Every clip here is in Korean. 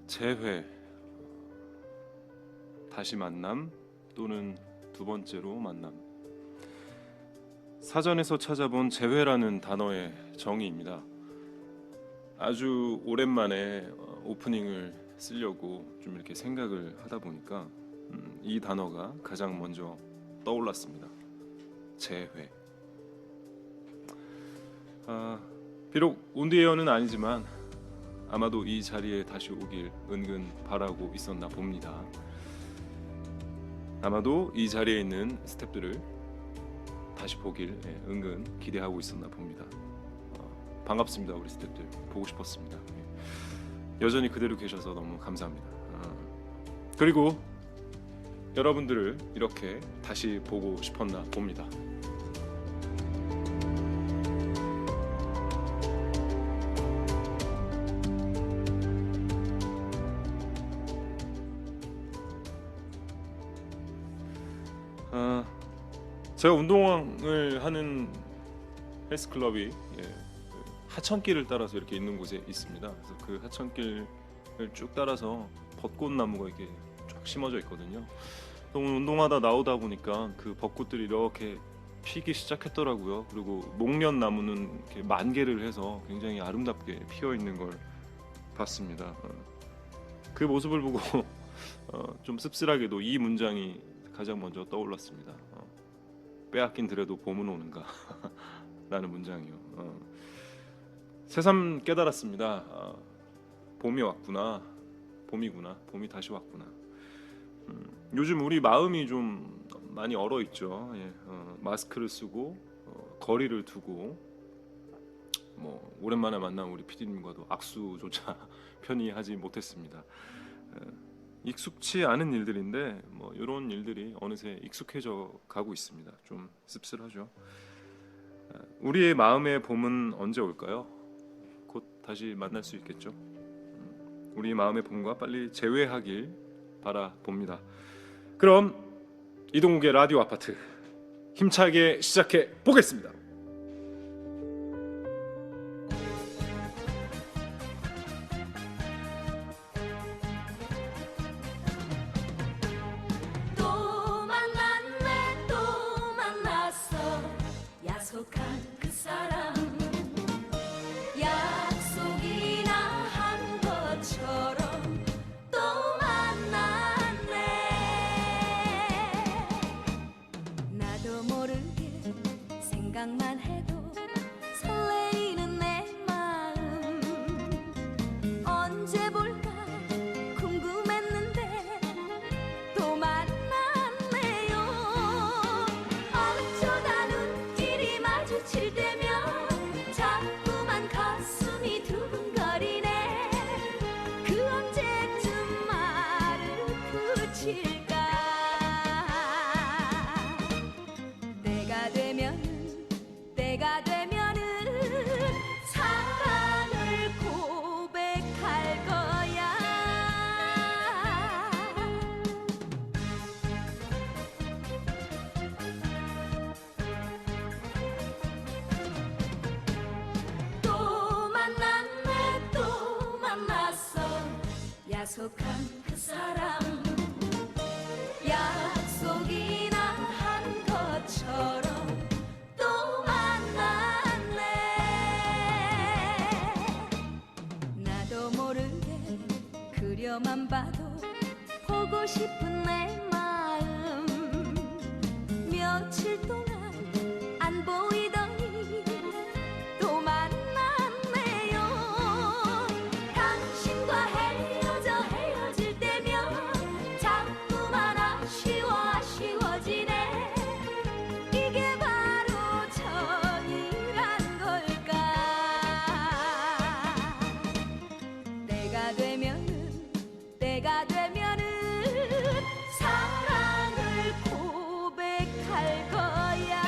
재회, 다시 만남 또는 두 번째로 만남. 사전에서 찾아본 재회라는 단어의 정의입니다. 아주 오랜만에 오프닝을 쓰려고 좀 이렇게 생각을 하다 보니까 이 단어가 가장 먼저 떠올랐습니다. 재회. 비록 온디에어는 아니지만 아마도 이 자리에 다시 오길 은근 바라고 있었나 봅니다. 아마도 이 자리에 있는 스태프들을 다시 보길 은근 기대하고 있었나 봅니다. 반갑습니다, 우리 스태프들. 보고 싶었습니다. 여전히 그대로 계셔서 너무 감사합니다. 그리고 여러분들을 이렇게 다시 보고 싶었나 봅니다. 제가 운동을 하는 헬스클럽이 하천길을 따라서 이렇게 있는 곳에 있습니다. 그래서 그 하천길을 쭉 따라서 벚꽃나무가 이렇게 쫙 심어져 있거든요. 오늘 운동하다 나오다 보니까 그 벚꽃들이 이렇게 피기 시작했더라고요. 그리고 목련나무는 이렇게 만개를 해서 굉장히 아름답게 피어 있는 걸 봤습니다. 그 모습을 보고 좀 씁쓸하게도 이 문장이 가장 먼저 떠올랐습니다. 빼앗긴 들에도 봄은 오는가 라는 문장이요. 새삼 깨달았습니다. 봄이 왔구나, 봄이구나, 봄이 다시 왔구나. 요즘 우리 마음이 좀 많이 얼어 있죠. 마스크를 쓰고 거리를 두고 오랜만에 만난 우리 PD님과도 악수조차 편히 하지 못했습니다. 익숙치 않은 일들인데 이런 일들이 어느새 익숙해져 가고 있습니다. 좀 씁쓸하죠. 우리의 마음의 봄은 언제 올까요? 곧 다시 만날 수 있겠죠. 우리 마음의 봄과 빨리 재회하길 바라봅니다. 그럼 이동욱의 라디오 아파트 힘차게 시작해 보겠습니다. 그 사람 약속이나 한 것처럼 또 만났네. 나도 모르게 생각만 해도 설레이는 내 마음. 언제 볼까 궁금했는데 또 만났네요. 어쩌다 눈길이 마주칠 때면 자꾸만 가슴이 두근거리네. 그 언제쯤 말을 붙일까. 때가 되면은 사랑을 고백할 거야. 또 만났네, 또 만났어. 약속한 그 사람 약속이나 한 것처럼 또 만났네. 나도 모르게 그려만 봐도 보고 싶은 내 마음. 며칠 동안 안 보이더니 또 만났네요. 당신과 헤어질 때면 자꾸만 아쉬워지네. 이게 바로 정이란 걸까. 때가 되면은 사랑을 고백할 거야.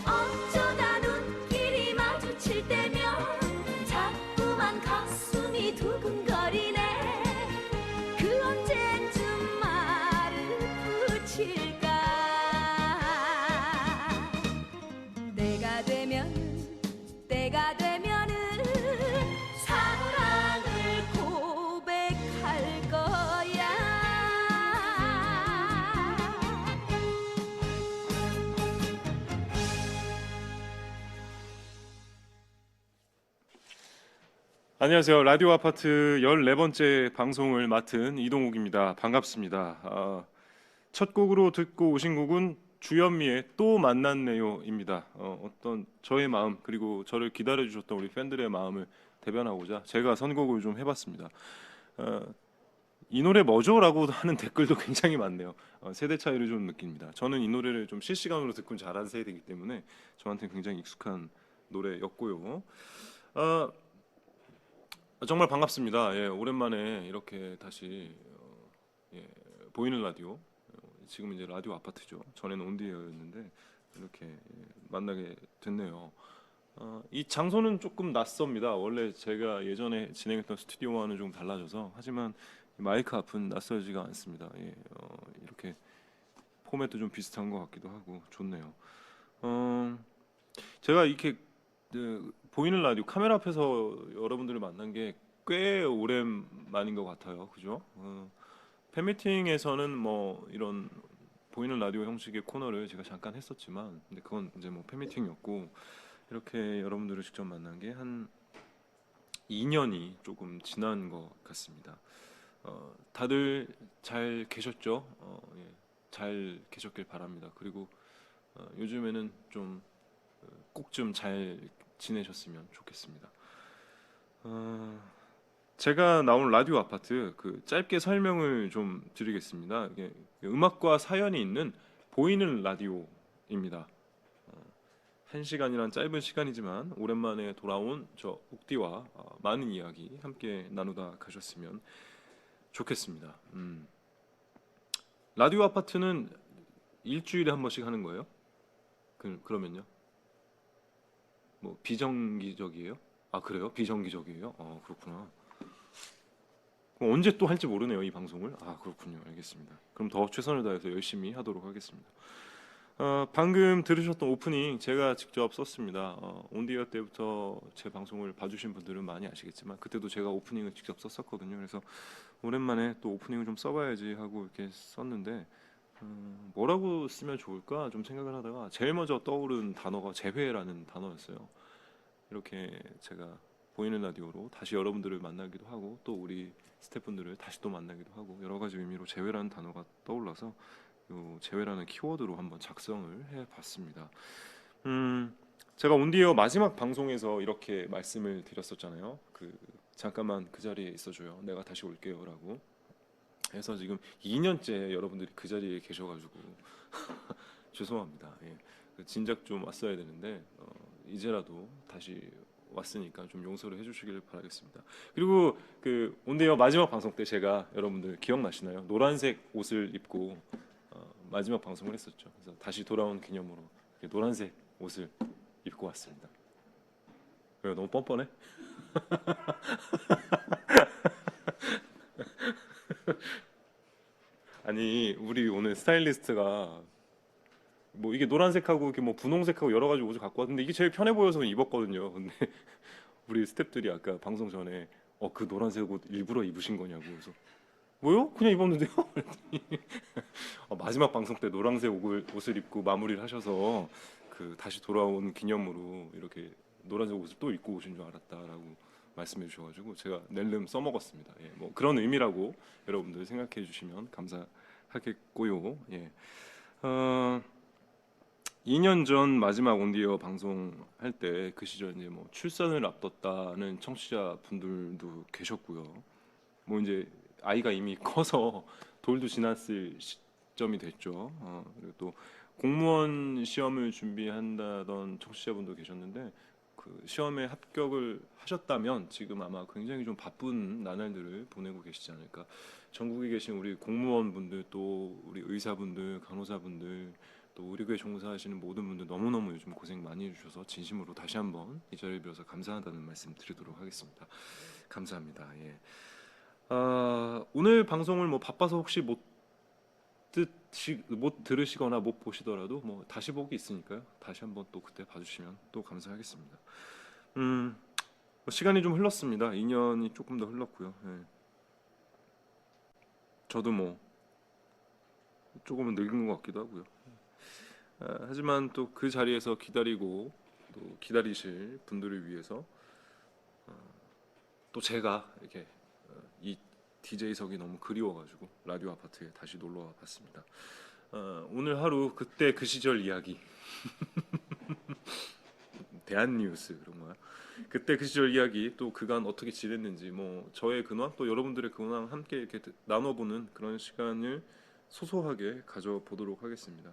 어쩌다 눈길이 마주칠 때면 자꾸만 가슴이 두근거리네. 그 언제쯤 말을 붙일까. 때가 되면은 사랑 안녕하세요. 라디오 아파트 14번째 방송을 맡은 이동욱입니다. 반갑습니다. 첫 곡으로 듣고 오신 곡은 주현미의 또 만났네요입니다. 어떤 저의 마음 그리고 저를 기다려주셨던 우리 팬들의 마음을 대변하고자 제가 선곡을 좀 해봤습니다. 어, 이 노래 뭐죠? 라고 하는 댓글도 굉장히 많네요. 세대 차이를 좀 느낍니다. 저는 이 노래를 좀 실시간으로 듣고 자란 세대이기 때문에 저한테 굉장히 익숙한 노래였고요. 어, 정말 반갑습니다. 예, 오랜만에 이렇게 다시 예, 보이는 라디오 지금 이제 라디오 아파트죠. 전에는 온디에어였는데 이렇게 만나게 됐네요. 이 장소는 조금 낯섭니다. 원래 제가 예전에 진행했던 스튜디오와는 좀 달라져서 하지만 이 마이크 앞은 낯설지가 않습니다. 예, 이렇게 포맷도 좀 비슷한 것 같기도 하고 좋네요. 제가 이렇게 보이는 라디오 카메라 앞에서 여러분들을 만난 게 꽤 오랜만인 것 같아요. 그죠? 팬미팅에서는 뭐 이런 보이는 라디오 형식의 코너를 제가 잠깐 했었지만 근데 그건 이제 뭐 팬미팅이었고 이렇게 여러분들을 직접 만난 게 한 2년이 조금 지난 것 같습니다. 다들 잘 계셨죠? 예, 잘 계셨길 바랍니다. 그리고 요즘에는 좀 꼭 좀 잘 지내셨으면 좋겠습니다. 제가 나온 라디오 아파트 그 짧게 설명을 좀 드리겠습니다. 이게 음악과 사연이 있는 보이는 라디오입니다. 1시간이란 짧은 시간이지만 오랜만에 돌아온 저 옥디와 많은 이야기 함께 나누다 가셨으면 좋겠습니다. 라디오 아파트는 일주일에 한 번씩 하는 거예요? 그러면요? 뭐 비정기적이에요? 아 그래요? 비정기적이에요? 그렇구나. 그럼 언제 또 할지 모르네요 이 방송을. 아 그렇군요. 알겠습니다. 그럼 더 최선을 다해서 열심히 하도록 하겠습니다. 방금 들으셨던 오프닝 제가 직접 썼습니다. 온디어 때부터 제 방송을 봐주신 분들은 많이 아시겠지만 그때도 제가 오프닝을 직접 썼었거든요. 그래서 오랜만에 또 오프닝을 좀 써봐야지 하고 이렇게 썼는데 뭐라고 쓰면 좋을까 좀 생각을 하다가 제일 먼저 떠오른 단어가 재회라는 단어였어요. 이렇게 제가 보이는 라디오로 다시 여러분들을 만나기도 하고 또 우리 스태프분들을 다시 또 만나기도 하고 여러 가지 의미로 재회라는 단어가 떠올라서 요 재회라는 키워드로 한번 작성을 해봤습니다. 제가 온디어 마지막 방송에서 이렇게 말씀을 드렸었잖아요. 잠깐만 그 자리에 있어줘요. 내가 다시 올게요라고. 해서 지금 2년째 여러분들이 그 자리에 계셔가지고 죄송합니다. 예. 진작 좀 왔어야 되는데 이제라도 다시 왔으니까 좀 용서를 해주시길 바라겠습니다. 그리고 그 온데이어 마지막 방송 때 제가 여러분들 기억나시나요? 노란색 옷을 입고 마지막 방송을 했었죠. 그래서 다시 돌아온 기념으로 이렇게 노란색 옷을 입고 왔습니다. 왜요? 너무 뻔뻔해? 아니 우리 오늘 스타일리스트가 뭐 이게 노란색하고 이렇게 뭐 분홍색하고 여러 가지 옷을 갖고 왔는데 이게 제일 편해 보여서 입었거든요. 근데 우리 스태프들이 아까 방송 전에 그 노란색 옷 일부러 입으신 거냐고 그래서 뭐요? 그냥 입었는데요. 그랬더니 마지막 방송 때 노란색 옷을 입고 마무리를 하셔서 그 다시 돌아온 기념으로 이렇게 노란색 옷을 또 입고 오신 줄 알았다라고 말씀해 주셔가지고 제가 낼름 써먹었습니다. 예, 뭐 그런 의미라고 여러분들 생각해 주시면 감사하겠고요. 예. 2년 전 마지막 온디어 방송할 때 그 시절 이제 뭐 출산을 앞뒀다는 청취자 분들도 계셨고요. 뭐 이제 아이가 이미 커서 돌도 지났을 시점이 됐죠. 그리고 또 공무원 시험을 준비한다던 청취자분도 계셨는데 그 시험에 합격을 하셨다면 지금 아마 굉장히 좀 바쁜 나날들을 보내고 계시지 않을까. 전국에 계신 우리 공무원분들 또 우리 의사분들, 간호사분들 또 의료계 종사하시는 모든 분들 너무너무 요즘 고생 많이 해주셔서 진심으로 다시 한번 이 자리를 빌어서 감사하다는 말씀 드리도록 하겠습니다. 감사합니다. 예. 오늘 방송을 뭐 바빠서 혹시 못 들으시거나 못 보시더라도 뭐 다시 보기 있으니까요. 다시 한번 또 그때 봐주시면 또 감사하겠습니다. 뭐 시간이 좀 흘렀습니다. 2년이 조금 더 흘렀고요. 예. 저도 뭐 조금은 늙은 것 같기도 하고요. 하지만 또 그 자리에서 기다리고 또 기다리실 분들을 위해서 또 제가 이렇게 이 DJ석이 너무 그리워가지고 라디오 아파트에 다시 놀러 와봤습니다. 오늘 하루 그때 그 시절 이야기 대한뉴스 그런 거야. 그때 그 시절 이야기 또 그간 어떻게 지냈는지 뭐 저의 근황 또 여러분들의 근황 함께 이렇게 나눠보는 그런 시간을 소소하게 가져보도록 하겠습니다.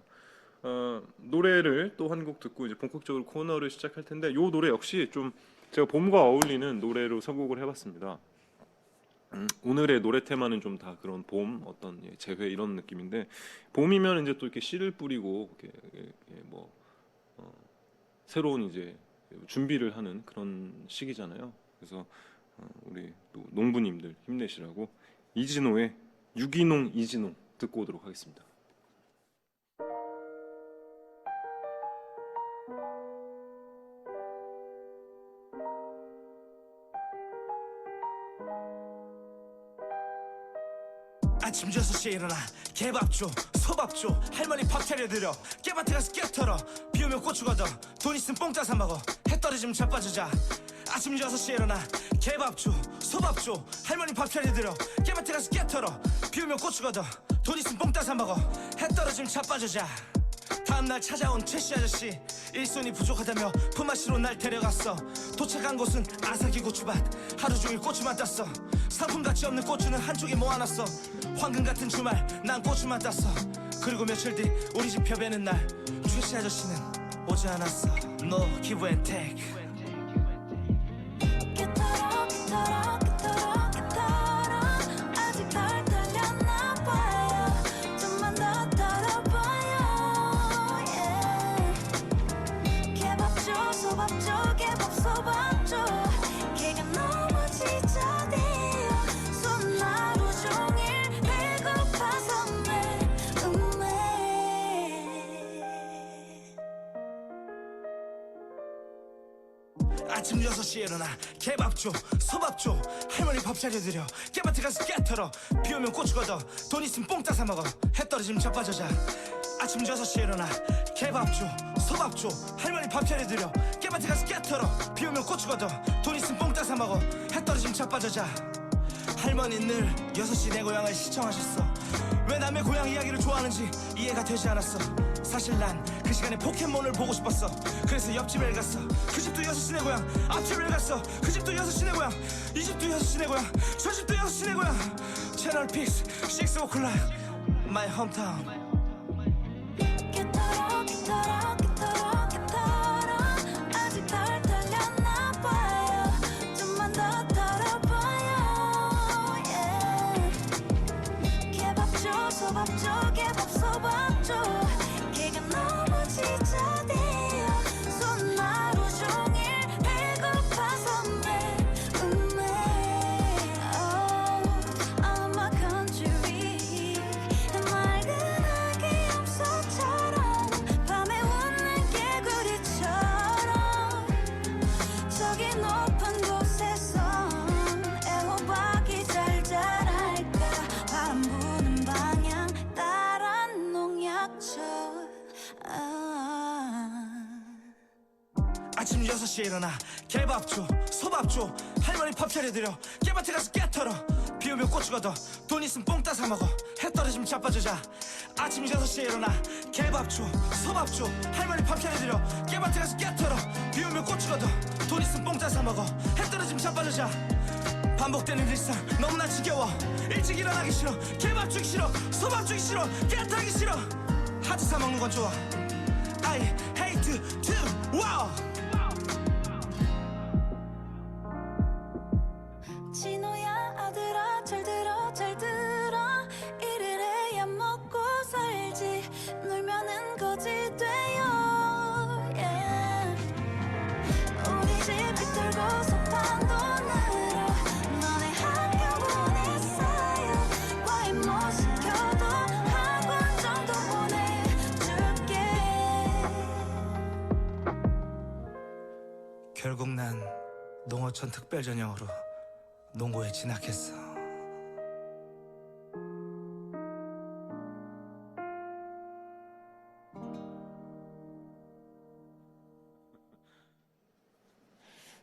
노래를 또 한 곡 듣고 이제 본격적으로 코너를 시작할 텐데 이 노래 역시 좀 제가 봄과 어울리는 노래로 선곡을 해봤습니다. 오늘의 노래 테마는 좀 다 그런 봄 어떤 재회 이런 느낌인데 봄이면 이제 또 이렇게 씨를 뿌리고 이렇게 뭐 새로운 이제 준비를 하는 그런 시기잖아요. 그래서 우리 또 농부님들 힘내시라고 이진호의 유기농 이진호 듣고 오도록 하겠습니다. 아침 6시에 일어나 개밥 줘 소밥 줘 할머니 밥 차려드려 깨밭에 가서 깨 털어 비 오면 고추 걷어 돈 있으면 뽕 따서 먹어 해 떨어지면 자빠지자 아침 6시에 일어나 개밥 줘 소밥 줘 할머니 밥 차려드려 깨밭에 가서 깨 털어 비 오면 고추 걷어 돈 있으면 뽕 따서 먹어 해 떨어지면 자빠지자 다음날 찾아온 최씨 아저씨 일손이 부족하다며 품앗이로 날 데려갔어 도착한 곳은 아삭이 고추밭 하루 종일 고추만 땄어 상품 가치 없는 고추는 한쪽에 모아놨어 황금 같은 주말 난 고추만 땄어 그리고 며칠 뒤 우리 집 벼베는 날 최씨 아저씨는 오지 않았어 No give and take 깨털어 깨털어 깨털어 깨털어 아직 덜 털렸나 봐요 좀만 더 털어봐요 yeah. 개밥 줘 소밥 줘 개밥 소밥 줘 개가 너무 지저대요 손 하루 종일 배고파서 매음매 아침 6시에 일어나 개밥 줘 소밥 줘 할머니 밥 차려드려 깨밭에 가서 깨 털어 비 오면 고추 걷어 돈 있으면 뽕 따서 먹어 해 떨어지면 자빠져자 아침 6시에 일어나 개밥 줘 소밥 줘 할머니 밥 차려드려 깨밭에 가서 깨 털어 비 오면 고추 걷어 돈 있으면 뽕 따서 먹어 해 떨어지면 자빠져자 할머니 늘 6시 내 고향을 시청하셨어 왜 남의 고향 이야기를 좋아하는지 이해가 되지 않았어 사실 난 그 시간에 포켓몬을 보고 싶었어 그래서 옆집에 갔어 그 집도 6시 내 고향 앞집에 갔어 그 집도 6시 내 고향 이 집도 6시 내 고향 저 집도 6시 내 고향 채널 픽스 6 o'clock my hometown 깨털어 깨털어 깨털어 깨털어 아직 덜 털렸나 봐요 좀만 더 털어봐요 yeah. 개밥 줘 소밥 줘 개밥 소밥 줘 개가 너무 지저대요 손 하루 종일 배고파서 매음매 Oh, I'm a country 맑은 아기 염소처럼 밤에 웃는 개구리처럼 저기 높은 곳에선 애호박이 잘 자랄까 바람 부는 방향 따라 농약처럼 아침 6시에 일어나 개밥 줘 소밥 줘 할머니 밥 차려드려 깨밭에 가서 깨 털어 비 오면 고추 걷어 돈 있으면 뽕 따서 먹어 해 떨어지면 자빠져자 아침 6시에 일어나 개밥 줘 소밥 줘 할머니 밥 차려드려 깨밭에 가서 깨 털어 비 오면 고추 걷어 돈 있으면 뽕 따서 먹어 해 떨어지면 자빠져자 반복되는 일상 너무나 지겨워 일찍 일어나기 싫어 개밥 주기 싫어 소밥 주기 싫어 깨 털기 싫어 하트 사 먹는 건 좋아 I hate to wow 진호야 아들아 잘 들어 잘 들어 일을 해야 먹고 살지 놀면은 거지 돼요 yeah. 우리 집 빗돌고 소판 돈으로 너네 학교 보냈어요 과외 못 시켜도 학원 정도 보내줄게 결국 난 농어촌 특별 전형으로 농고에 진학했어.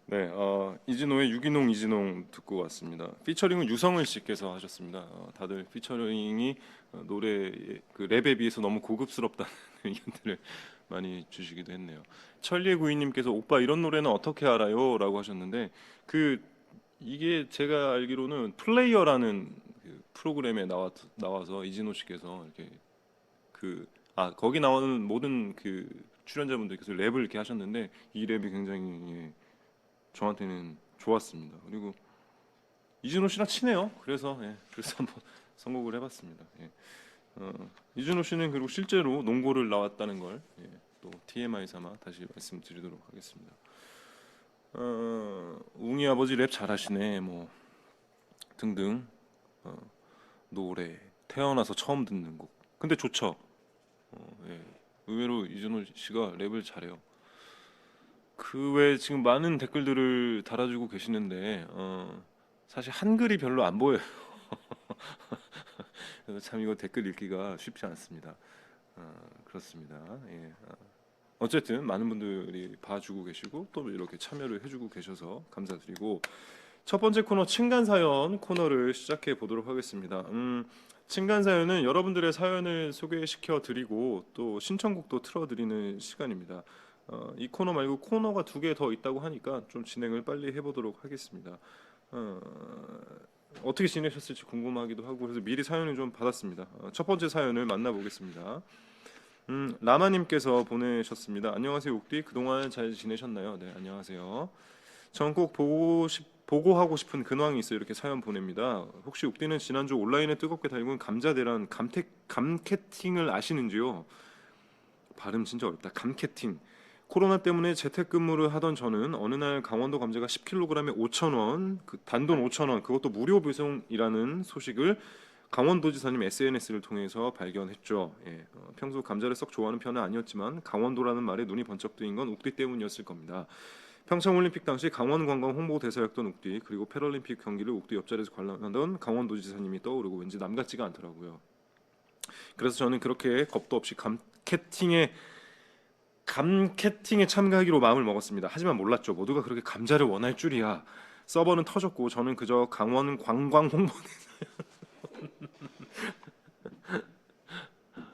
네, 이진호의 유기농 이진홍 듣고 왔습니다. 피처링은 유성은 씨께서 하셨습니다. 다들 피처링이 노래 그 랩에 비해서 너무 고급스럽다는 의견들을 많이 주시기도 했네요. 천리의 구이님께서 오빠 이런 노래는 어떻게 알아요?라고 하셨는데 그 이게 제가 알기로는 플레이어라는 그 프로그램에 나와서 이진호 씨께서 이렇게 거기 나오는 모든 그 출연자분들께서 랩을 이렇게 하셨는데 이 랩이 굉장히 저한테는 좋았습니다. 그리고 이진호 씨랑 친해요. 그래서 한번 선곡을 해봤습니다. 이진호 씨는 그리고 실제로 농고를 나왔다는 걸 또 TMI 삼아 다시 말씀드리도록 하겠습니다. 웅이 아버지 랩 잘하시네 뭐 등등 노래 태어나서 처음 듣는 곡 근데 좋죠. 의외로 이진호 씨가 랩을 잘해요. 그 외에 지금 많은 댓글들을 달아주고 계시는데 사실 한글이 별로 안 보여요. 그래서 참 이거 댓글 읽기가 쉽지 않습니다. 그렇습니다. 어쨌든 많은 분들이 봐주고 계시고 또 이렇게 참여를 해주고 계셔서 감사드리고 첫 번째 코너 층간사연 코너를 시작해 보도록 하겠습니다. 층간사연은 여러분들의 사연을 소개시켜 드리고 또 신청곡도 틀어드리는 시간입니다. 이 코너 말고 코너가 2개 더 있다고 하니까 좀 진행을 빨리 해보도록 하겠습니다. 어떻게 지내셨을지 궁금하기도 하고 그래서 미리 사연을 좀 받았습니다. 첫 번째 사연을 만나보겠습니다. 라마님께서 보내셨습니다. 안녕하세요 옥디 그동안 잘 지내셨나요? 네 안녕하세요. 전 꼭 보고하고 싶은 근황이 있어요. 이렇게 사연 보냅니다. 혹시 옥디는 지난주 온라인에 뜨겁게 달군 감자대란 감캐팅을 아시는지요? 발음 진짜 어렵다. 감캐팅. 코로나 때문에 재택근무를 하던 저는 어느 날 강원도 감자가 10kg에 5,000원, 단돈 5,000원, 그것도 무료 배송이라는 소식을 강원도지사님 SNS를 통해서 발견했죠. 평소 감자를 썩 좋아하는 편은 아니었지만 강원도라는 말에 눈이 번쩍 뜨인 건 옥디 때문이었을 겁니다. 평창올림픽 당시 강원관광 홍보대사였던 옥디 그리고 패럴림픽 경기를 옥디 옆자리에서 관람하던 강원도지사님이 떠오르고 왠지 남 같지가 않더라고요. 그래서 저는 그렇게 겁도 없이 감캐팅에 참가하기로 마음을 먹었습니다. 하지만 몰랐죠. 모두가 그렇게 감자를 원할 줄이야. 서버는 터졌고 저는 그저 강원 관광 홍보대사였어요.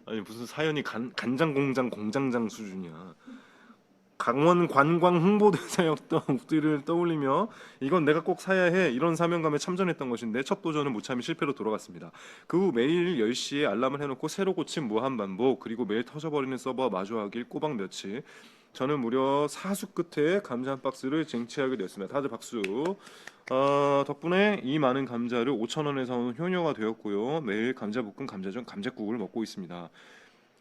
아니 무슨 사연이 간장 공장 공장장 수준이야. 강원 관광 홍보대사였던 옥디를 떠올리며 이건 내가 꼭 사야 해 이런 사명감에 참전했던 것인데 첫 도전은 무참히 실패로 돌아갔습니다. 그 후 매일 10시에 알람을 해놓고 새로 고침 무한반복 그리고 매일 터져버리는 서버와 마주하길 꼬박 며칠 저는 무려 사수 끝에 감자 한 박스를 쟁취하게 되었습니다. 다들 박수. 덕분에 이 많은 감자를 5,000원에 사온 효녀가 되었고요. 매일 감자볶음 감자전 감자국을 먹고 있습니다.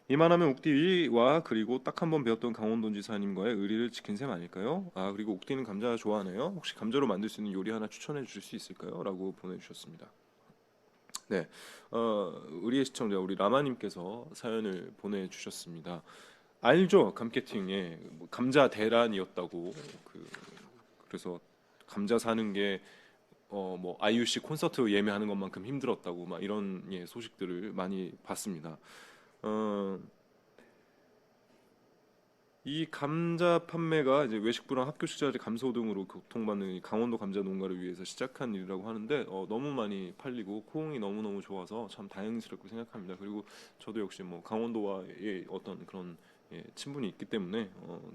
이만하면 옥디와 그리고 딱 한 번 배웠던 강원도지사님과의 의리를 지킨 셈 아닐까요? 그리고 옥디는 감자 좋아하네요. 혹시 감자로 만들 수 있는 요리 하나 추천해 주실 수 있을까요? 라고 보내주셨습니다. 네, 의리의 시청자 우리 라마님께서 사연을 보내주셨습니다. 알죠? 감캐팅에 감자 대란이었다고 그래서 감자 사는 게 뭐 아이유 씨 콘서트 예매하는 것만큼 힘들었다고 막 이런 소식들을 많이 봤습니다. 이 감자 판매가 이제 외식부랑 학교 식자재 감소 등으로 고통받는 이 강원도 감자 농가를 위해서 시작한 일이라고 하는데 너무 많이 팔리고 호응이 너무너무 좋아서 참 다행스럽고 생각합니다. 그리고 저도 역시 뭐 강원도와의 어떤 그런 친분이 있기 때문에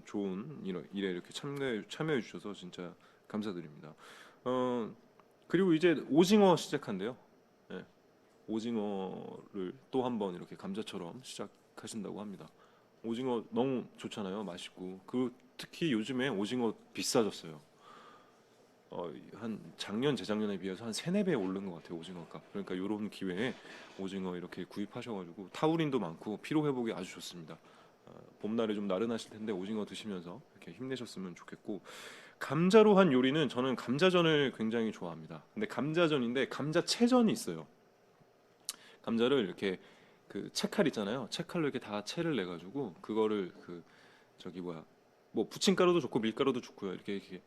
좋은 일에 이렇게 참여해 주셔서 진짜 감사드립니다. 그리고 이제 오징어 시작한대요. 오징어를 또 한번 이렇게 감자처럼 시작하신다고 합니다. 오징어 너무 좋잖아요. 맛있고 특히 요즘에 오징어 비싸졌어요. 한 작년 재작년에 비해서 한 3-4배 오른 것 같아요. 오징어 값. 그러니까 이런 기회에 오징어 이렇게 구입하셔가지고 타우린도 많고 피로 회복에 아주 좋습니다. 봄날에 좀 나른하실 텐데 오징어 드시면서 이렇게 힘내셨으면 좋겠고 감자로 한 요리는 저는 감자전을 굉장히 좋아합니다. 근데 감자전인데 감자채전이 있어요. 감자를 이렇게 채칼 있잖아요. 채칼로 이렇게 다 채를 내 가지고 그거를 뭐 부침가루도 좋고 밀가루도 좋고요. 이렇게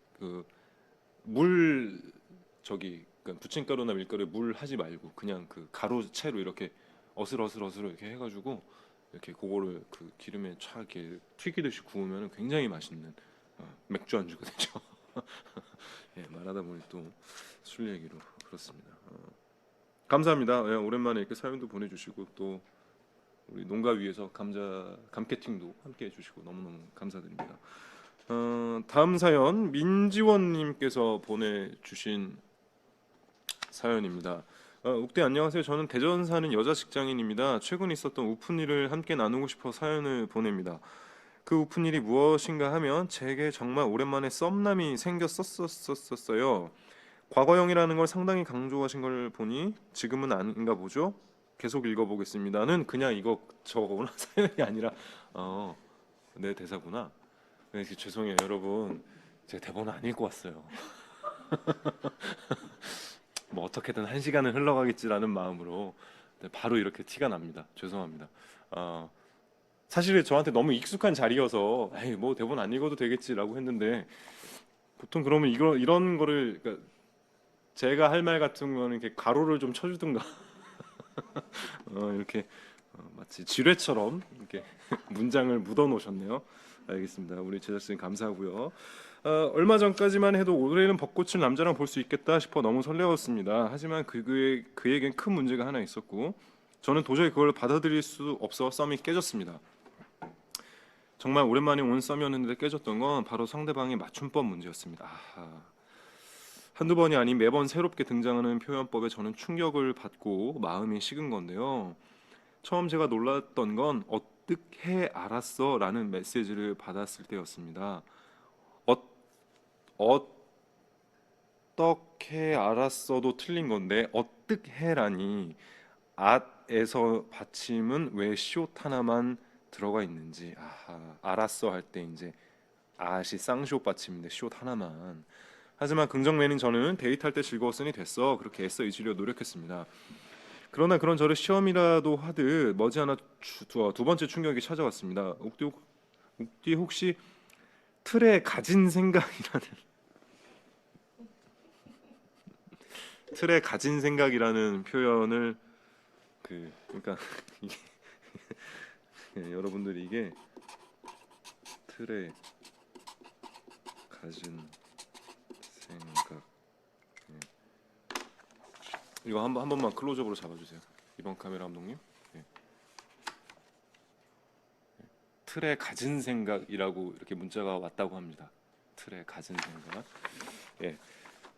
그러니까 부침가루나 밀가루에 물 하지 말고 그냥 가루 채로 이렇게 어슬어슬 이렇게 해가지고 이렇게 그거를 기름에 촥 이렇게 튀기듯이 구우면 굉장히 맛있는 맥주 안주가 되죠. 예, 말하다 보니 또 술 얘기로 그렇습니다. 감사합니다. 예, 오랜만에 이렇게 사연도 보내주시고 또 우리 농가 위에서 감캐팅도 함께 해주시고 너무너무 감사드립니다. 다음 사연 민지원님께서 보내주신 사연입니다. 욱대 안녕하세요. 저는 대전 사는 여자 직장인입니다. 최근 있었던 우픈 일을 함께 나누고 싶어 사연을 보냅니다. 그 우픈 일이 무엇인가 하면 제게 정말 오랜만에 썸남이 생겼었어요. 과거형이라는 걸 상당히 강조하신 걸 보니 지금은 아닌가 보죠. 계속 읽어보겠습니다는 그냥 이거 저거구나 사연이 아니라 내 대사구나. 네, 죄송해요 여러분. 제가 대본 안 읽고 왔어요. 뭐 어떻게든 1시간은 흘러가겠지라는 마음으로 바로 이렇게 티가 납니다. 죄송합니다. 사실 저한테 너무 익숙한 자리여서 에이 뭐 대본 안 읽어도 되겠지라고 했는데 보통 그러면 이런 거를 그러니까 제가 할 말 같은 거는 이렇게 가로를 좀 쳐주든가 이렇게 마치 지뢰처럼 이렇게 문장을 묻어 놓으셨네요. 알겠습니다. 우리 제작진 감사하고요. 얼마 전까지만 해도 올해는 벚꽃을 남자랑 볼 수 있겠다 싶어 너무 설레었습니다. 하지만 그에겐 큰 문제가 하나 있었고 저는 도저히 그걸 받아들일 수 없어 썸이 깨졌습니다. 정말 오랜만에 온 썸이었는데 깨졌던 건 바로 상대방의 맞춤법 문제였습니다. 한두 번이 아닌 매번 새롭게 등장하는 표현법에 저는 충격을 받고 마음이 식은 건데요. 처음 제가 놀랐던 건 어떻게 알았어? 라는 메시지를 받았을 때였습니다. 어떻게 알았어도 틀린 건데 어떻게라니 at에서 받침은 왜 시옷 하나만 들어가 있는지 알았어 할 때 이제 at이 쌍시옷 받침인데 시옷 하나만. 하지만 긍정맨인 저는 데이트할 때 즐거웠으니 됐어 그렇게 애써 잊으려 노력했습니다. 그러나 그런 저를 시험이라도 하듯 머지않아 두 번째 충격이 찾아왔습니다. 욱디 혹시 틀에 가진 생각이라는 표현을 그러니까 이게 여러분들이 이게 틀에 가진 생각 이거 한 번만 클로즈업으로 잡아주세요. 이번 카메라 감독님. 틀에 가진 생각이라고 이렇게 문자가 왔다고 합니다. 틀에 가진 생각.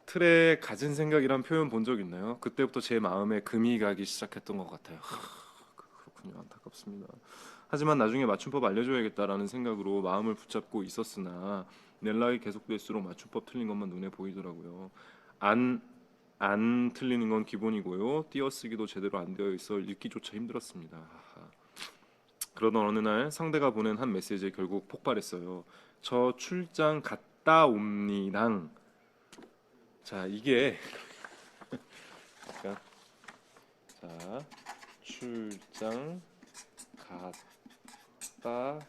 틀에 가진 생각이란 표현 본 적 있나요? 그때부터 제 마음에 금이 가기 시작했던 것 같아요. 그렇군요. 안타깝습니다. 하지만 나중에 맞춤법 알려줘야겠다라는 생각으로 마음을 붙잡고 있었으나 낼락이 계속될수록 맞춤법 틀린 것만 눈에 보이더라고요. 안 틀리는 건 기본이고요. 띄어쓰기도 제대로 안 되어 있어 읽기조차 힘들었습니다. 그러던 어느 날 상대가 보낸 한 메시지에 결국 폭발했어요. 저 출장 갔다 옵니당. 자 이게 자 출장 갔다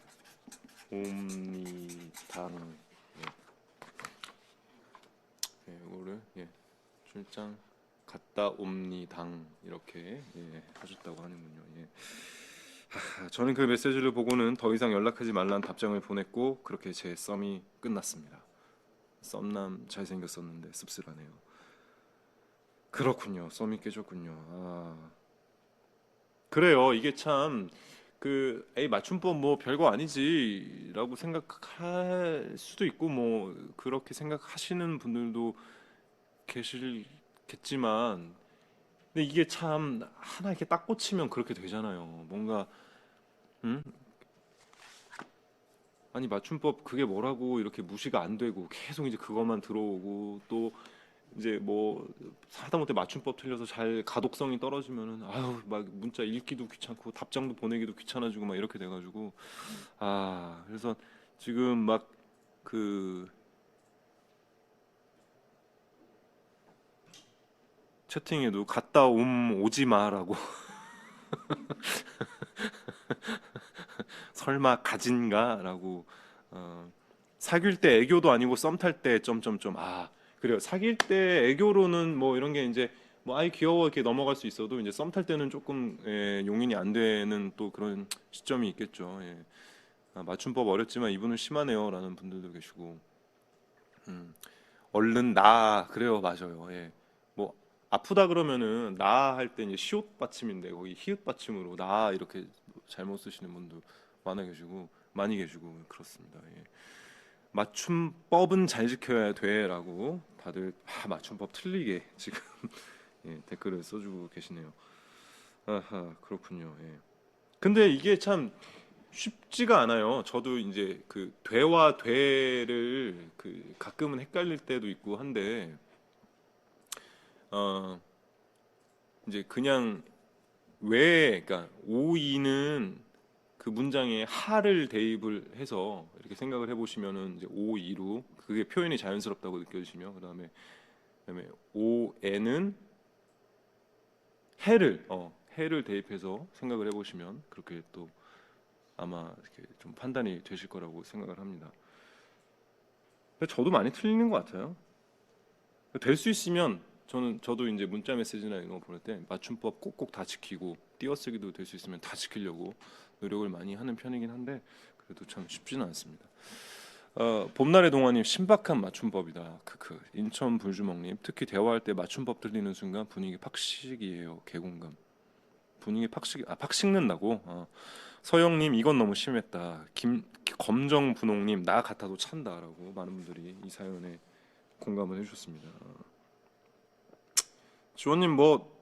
옵니당. 이거를 출장 갔다 옵니당 이렇게 해줬다고 하는군요. 저는 그 메시지를 보고는 더 이상 연락하지 말라는 답장을 보냈고 그렇게 제 썸이 끝났습니다. 썸남 잘생겼었는데 씁쓸하네요. 그렇군요. 썸이 깨졌군요. 그래요. 이게 참 맞춤법 뭐 별거 아니지라고 생각할 수도 있고 뭐 그렇게 생각하시는 분들도 계시겠지만 근데 이게 참 하나 이렇게 딱 꽂히면 그렇게 되잖아요. 뭔가 아니 맞춤법 그게 뭐라고 이렇게 무시가 안 되고 계속 이제 그것만 들어오고 또 이제 뭐 하다못해 맞춤법 틀려서 잘 가독성이 떨어지면은 아유 막 문자 읽기도 귀찮고 답장도 보내기도 귀찮아지고 막 이렇게 돼가지고 그래서 지금 막 채팅에도 갔다 오지 마라고 설마 가진가라고 사귈 때 애교도 아니고 썸 탈 때 점점점 그래요. 사귈 때 애교로는 뭐 이런 게 이제 뭐 아이 귀여워 이렇게 넘어갈 수 있어도 이제 썸 탈 때는 조금 용인이 안 되는 또 그런 시점이 있겠죠. 맞춤법 어렵지만 이분은 심하네요라는 분들도 계시고 얼른 나 그래요 맞아요. 예. 뭐 아프다 그러면은 나 할 때 이제 시옷 받침인데 거기 히읗 받침으로 나 이렇게 잘못 쓰시는 분도 많이 계시고 그렇습니다. 예. 맞춤법은 잘 지켜야 돼라고 다들 맞춤법 틀리게 지금 예, 댓글을 써주고 계시네요. 아하 그렇군요. 예. 근데 이게 참 쉽지가 않아요. 저도 이제 그 되와 되를 그 가끔은 헷갈릴 때도 있고 한데 어 이제 그냥 왜 그러니까 오이는 그 문장에 하를 대입을 해서 이렇게 생각을 해보시면은 이제 오이로 그게 표현이 자연스럽다고 느껴지시며 그다음에 오에는 해를 대입해서 생각을 해보시면 그렇게 또 아마 이렇게 좀 판단이 되실 거라고 생각을 합니다. 근데 저도 많이 틀리는 것 같아요. 될 수 있으면 저도 이제 문자 메시지나 이런 거 보낼 때 맞춤법 꼭꼭 다 지키고 띄어쓰기도 될 수 있으면 다 지키려고 노력을 많이 하는 편이긴 한데 그래도 참 쉽지는 않습니다. 봄날의 동화님 신박한 맞춤법이다. 크크. 인천 불주먹님 특히 대화할 때 맞춤법 들리는 순간 분위기 팍식이에요. 개공감. 분위기 팍 식는다고. 서영님 이건 너무 심했다. 검정분홍님 나 같아도 찬다라고 많은 분들이 이 사연에 공감을 해주셨습니다. 지원님 뭐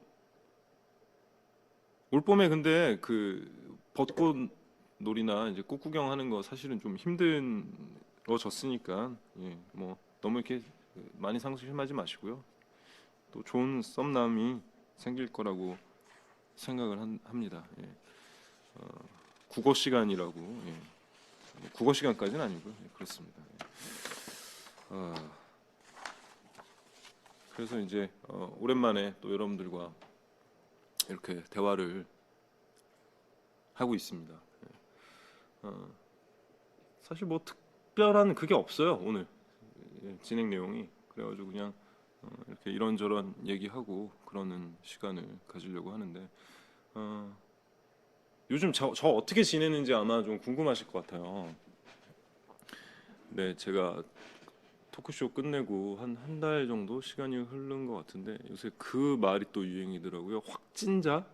올봄에 근데 그 벚꽃 놀이나 이제 꽃 구경하는 거 사실은 좀 힘들어졌으니까 예, 뭐 너무 이렇게 많이 상심하지 마시고요. 또 좋은 썸남이 생길 거라고 생각을 합니다. 예. 국어 시간이라고 예. 뭐 국어 시간까지는 아니고요. 예, 그렇습니다. 예. 그래서 이제 오랜만에 또 여러분들과 이렇게 대화를 하고 있습니다. 예. 사실 뭐 특별한 그게 없어요 오늘 예, 진행 내용이 그래가지고 그냥 이렇게 이런저런 얘기하고 그러는 시간을 가지려고 하는데 요즘 저 어떻게 지내는지 아마 좀 궁금하실 것 같아요. 네, 제가 토크쇼 끝내고 한 달 정도 시간이 흐른 것 같은데 요새 그 말이 또 유행이더라고요. 확진자?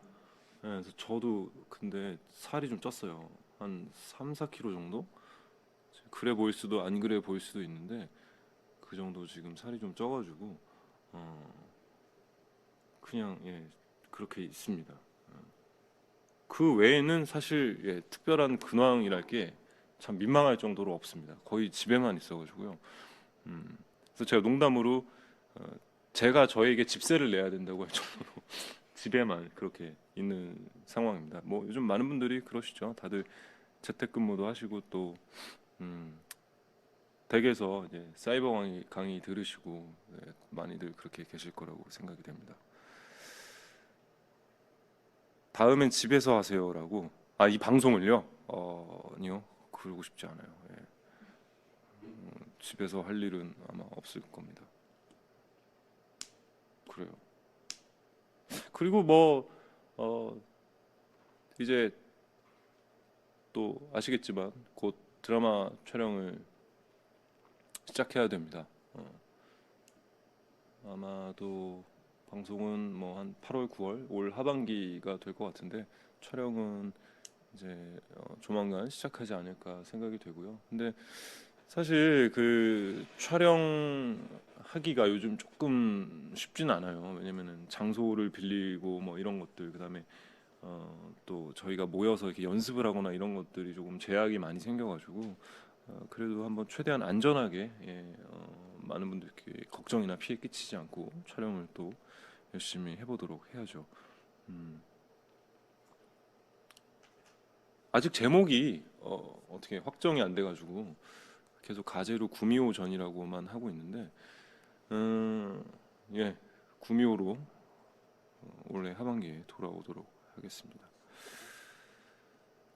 네, 그래서 저도 근데 살이 좀 쪘어요. 한 3, 4kg 정도? 그래 보일 수도 안 그래 보일 수도 있는데 그 정도 지금 살이 좀 쪄가지고 그냥 예 그렇게 있습니다. 그 외에는 사실 예, 특별한 근황이랄 게 참 민망할 정도로 없습니다. 거의 집에만 있어가지고요. 그래서 제가 농담으로 제가 저에게 집세를 내야 된다고 할 정도로 집에만 그렇게 있는 상황입니다. 뭐 요즘 많은 분들이 그러시죠. 다들 재택근무도 하시고 또 댁에서 이제 사이버 강의 들으시고 네, 많이들 그렇게 계실 거라고 생각이 됩니다. 다음엔 집에서 하세요라고. 이 방송을요? 아니요. 그러고 싶지 않아요. 예. 집에서 할 일은 아마 없을 겁니다. 그래요. 그리고 뭐 이제 또 아시겠지만 곧 드라마 촬영을 시작해야 됩니다. 아마도 방송은 뭐 한 8월, 9월 올 하반기가 될 것 같은데 촬영은 이제 조만간 시작하지 않을까 생각이 되고요. 근데 사실 그 촬영하기가 요즘 조금 쉽지는 않아요. 왜냐면은 장소를 빌리고 뭐 이런 것들 그다음에 또 저희가 모여서 이렇게 연습을 하거나 이런 것들이 조금 제약이 많이 생겨가지고 그래도 한번 최대한 안전하게 예, 많은 분들께 걱정이나 피해 끼치지 않고 촬영을 또 열심히 해보도록 해야죠. 아직 제목이 어떻게 확정이 안 돼가지고 계속 가제로 구미호 전이라고만 하고 있는데 예 구미호로 올해 하반기에 돌아오도록 하겠습니다.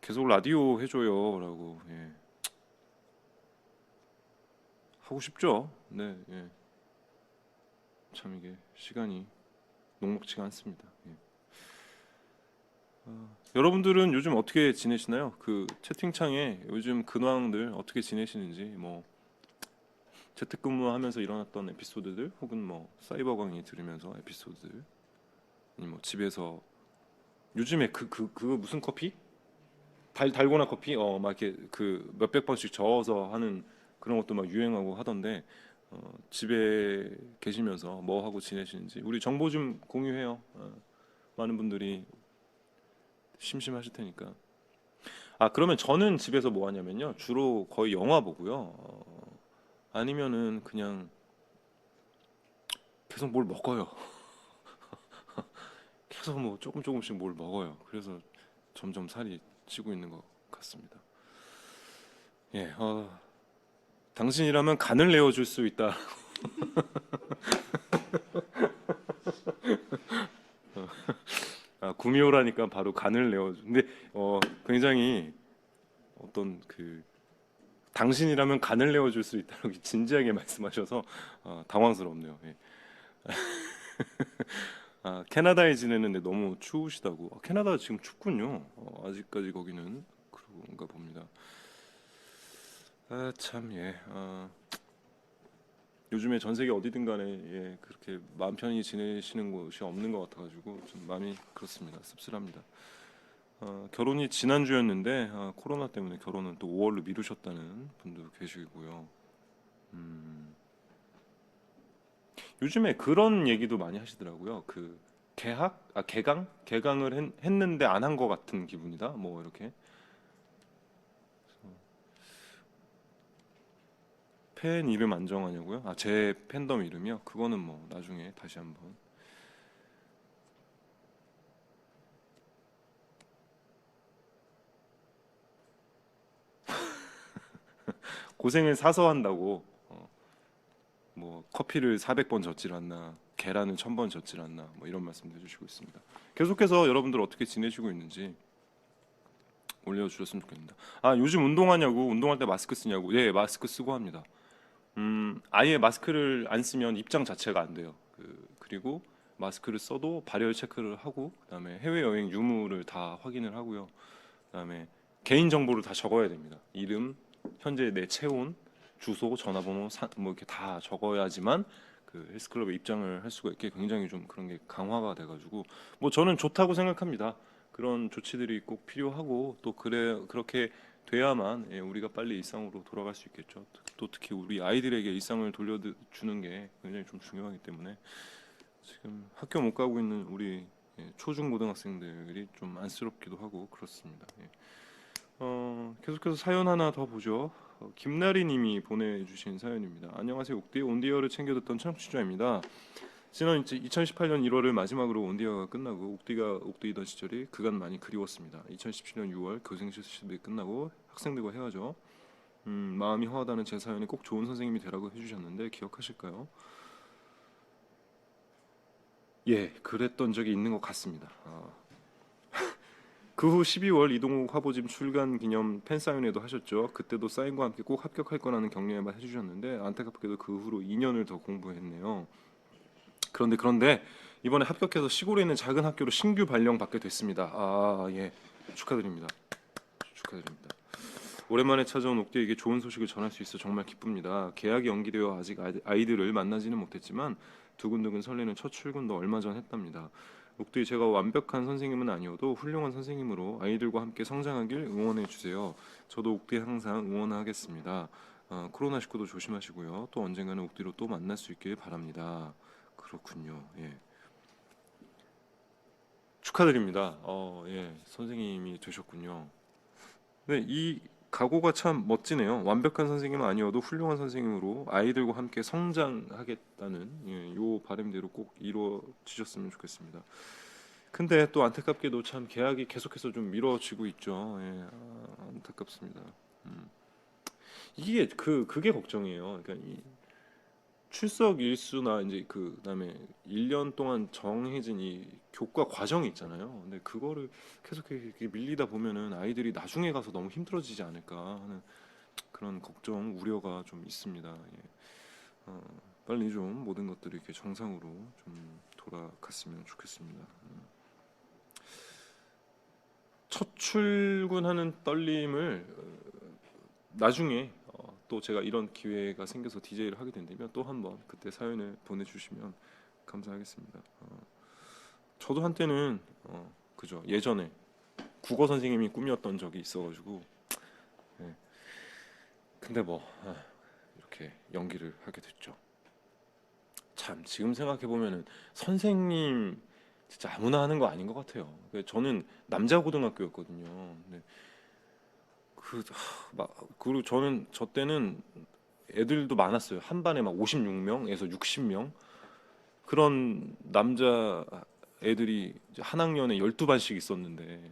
계속 라디오 해줘요라고 예. 하고 싶죠. 네, 예. 참 이게 시간이 녹록지가 않습니다. 예. 여러분들은 요즘 어떻게 지내시나요? 그 채팅창에 요즘 근황들 어떻게 지내시는지 뭐 재택근무하면서 일어났던 에피소드들 혹은 뭐 사이버 강의 들으면서 에피소드들 아니 뭐 집에서 요즘에 그 무슨 커피? 달고나 커피? 막 이렇게 그 몇백 번씩 저어서 하는 그런 것도 막 유행하고 하던데 집에 계시면서 뭐 하고 지내시는지 우리 정보 좀 공유해요. 많은 분들이 심심하실 테니까. 아, 그러면 저는 집에서 뭐 하냐면요. 주로 거의 영화 보고요. 아니면은 그냥 계속 뭘 먹어요. 계속 뭐 조금씩 뭘 먹어요. 그래서 점점 살이 찌고 있는 것 같습니다. 예, 당신이라면 간을 내어줄 수 있다. 아, 구미호라니까 바로 간을 내어주. 근데 굉장히 어떤 그 당신이라면 간을 내어줄 수 있다고 진지하게 말씀하셔서 당황스럽네요. 예. 아, 캐나다에 지내는데 너무 추우시다고. 캐나다 지금 춥군요. 아직까지 거기는 그런가 봅니다. 아, 참, 예. 요즘에 전 세계 어디든 간에 예, 그렇게 마음 편히 지내시는 곳이 없는 것 같아가지고 좀 마음이 그렇습니다. 씁쓸합니다. 결혼이 지난주였는데 코로나 때문에 결혼은 또 5월로 미루셨다는 분도 계시고요. 음, 요즘에 그런 얘기도 많이 하시더라고요. 그 개강을 했는데 안 한 것 같은 기분이다. 뭐 이렇게 팬 이름 안 정하냐고요? 아, 제 팬덤 이름이요? 그거는 뭐 나중에 다시 한번. 고생을 사서 한다고. 뭐 커피를 400번 젓질 않나, 계란을 1000번 젓질 않나, 뭐 이런 말씀도 해주시고 있습니다. 계속해서 여러분들 어떻게 지내시고 있는지 올려주셨으면 좋겠습니다. 아, 요즘 운동하냐고, 운동할 때 마스크 쓰냐고. 예, 마스크 쓰고 합니다. 아예 마스크를 안 쓰면 입장 자체가 안 돼요. 그리고 마스크를 써도 발열 체크를 하고, 그다음에 해외여행 유무를 다 확인을 하고요. 그다음에 개인 정보를 다 적어야 됩니다. 이름, 현재 내 체온, 주소, 전화번호, 뭐 이렇게 다 적어야지만 그 헬스클럽에 입장을 할 수가 있게 굉장히 좀 그런 게 강화가 돼가지고 뭐 저는 좋다고 생각합니다. 그런 조치들이 꼭 필요하고 또 그렇게 돼야만 예, 우리가 빨리 일상으로 돌아갈 수 있겠죠. 또 특히 우리 아이들에게 일상을 돌려주는 게 굉장히 좀 중요하기 때문에 지금 학교 못 가고 있는 우리 예, 초중 고등학생들이 좀 안쓰럽기도 하고 그렇습니다. 예. 계속해서 사연 하나 더 보죠. 김나리님이 보내주신 사연입니다. 안녕하세요. 옥디 온디어를 챙겨 듣던 청취자입니다. 지난 2018년 1월을 마지막으로 온디어가 끝나고 옥디가 옥디이던 시절이 그간 많이 그리웠습니다. 2017년 6월 교생 실습이 끝나고 학생들과 헤어져 마음이 허하다는 제 사연에 꼭 좋은 선생님이 되라고 해주셨는데 기억하실까요? 예, 그랬던 적이 있는 것 같습니다. 그 후 12월 이동욱 화보집 출간 기념 팬사인회도 하셨죠. 그때도 사인과 함께 꼭 합격할 거라는 격려만 해주셨는데 안타깝게도 그 후로 2년을 더 공부했네요. 그런데 이번에 합격해서 시골에 있는 작은 학교로 신규 발령 받게 됐습니다. 아, 예, 축하드립니다. 축하드립니다. 오랜만에 찾아온 옥디에게 좋은 소식을 전할 수 있어 정말 기쁩니다. 계약이 연기되어 아직 아이들을 만나지는 못했지만 두근두근 설레는 첫 출근도 얼마 전 했답니다. 옥디 제가 완벽한 선생님은 아니어도 훌륭한 선생님으로 아이들과 함께 성장하길 응원해 주세요. 저도 옥디 항상 응원하겠습니다. 코로나19도 조심하시고요. 또 언젠가는 옥디로 또 만날 수 있길 바랍니다. 그렇군요. 예. 축하드립니다. 예, 선생님이 되셨군요. 네, 이 각오가 참 멋지네요. 완벽한 선생님은 아니어도 훌륭한 선생님으로 아이들과 함께 성장하겠다는 예, 요 바람대로 꼭 이루어지셨으면 좋겠습니다. 근데 또 안타깝게도 참 계약이 계속해서 좀 미뤄지고 있죠. 예, 안타깝습니다. 음. 이게 그게 걱정이에요. 그러니까 이 출석 일수나 이제 그다음에 1년 동안 정해진 이 교과 과정이 있잖아요. 근데 그거를 계속 이렇게 밀리다 보면은 아이들이 나중에 가서 너무 힘들어지지 않을까 하는 그런 걱정, 우려가 좀 있습니다. 예. 어, 빨리 좀 모든 것들이 이렇게 정상으로 좀 돌아갔으면 좋겠습니다. 첫 출근하는 떨림을 나중에 또 제가 이런 기회가 생겨서 DJ를 하게 된다면 또 한번 그때 사연을 보내주시면 감사하겠습니다. 저도 한때는 그죠, 예전에 국어 선생님이 꿈이었던 적이 있어가지고 예. 근데 뭐 이렇게 연기를 하게 됐죠. 참 지금 생각해 보면은 선생님 진짜 아무나 하는 거 아닌 것 같아요. 저는 남자 고등학교였거든요. 근데 그리고 저 때는 애들도 많았어요. 한 반에 막 56명에서 60명 그런 남자 애들이 이제 한 학년에 12반씩 있었는데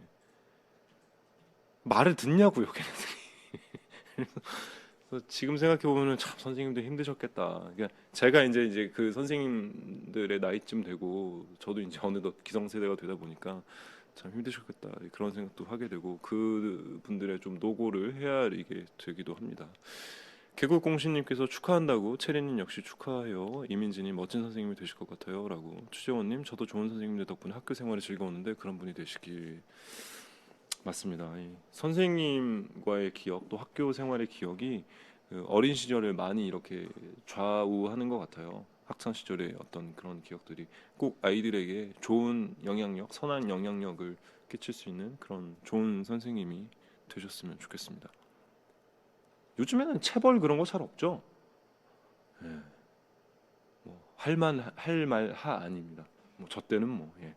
말을 듣냐고요, 걔네들이. 그래서 지금 생각해 보면은 참 선생님도 힘드셨겠다. 그러니까 제가 이제 그 선생님들의 나이쯤 되고 저도 이제 어느덧 기성세대가 되다 보니까 참 힘드셨겠다 그런 생각도 하게 되고 그 분들의 좀 노고를 헤아리게 되기도 합니다. 개국공신님께서 축하한다고 체리님 역시 축하해요. 이민지님 멋진 선생님이 되실 것 같아요 라고. 추재원님 저도 좋은 선생님들 덕분에 학교 생활이 즐거웠는데 그런 분이 되시길. 맞습니다. 이 선생님과의 기억 또 학교 생활의 기억이 그 어린 시절을 많이 이렇게 좌우하는 것 같아요. 학창 시절의 어떤 그런 기억들이 꼭 아이들에게 좋은 영향력, 선한 영향력을 끼칠 수 있는 그런 좋은 선생님이 되셨으면 좋겠습니다. 요즘에는 체벌 그런 거 잘 없죠. 예. 뭐 할말하 아닙니다. 뭐 저 때는 뭐 예.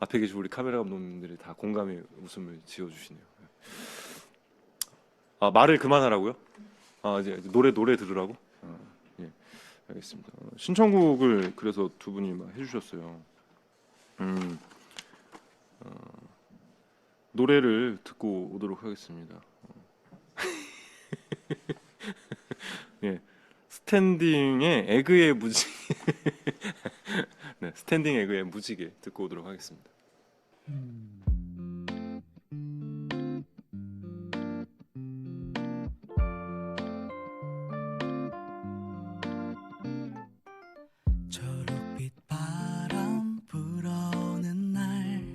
앞에 계신 우리 카메라 감독님들이 다 공감의 웃음을 지어주시네요. 말을 그만하라고요? 이제 노래 들으라고? 예, 알겠습니다. 신청곡을 그래서 두 분이 막 해주셨어요. 노래를 듣고 오도록 하겠습니다. 예, 스탠딩의 에그의 무지개. 네, 스탠딩 에그의 무지개 듣고 오도록 하겠습니다. 초록빛 바람 불어오는 날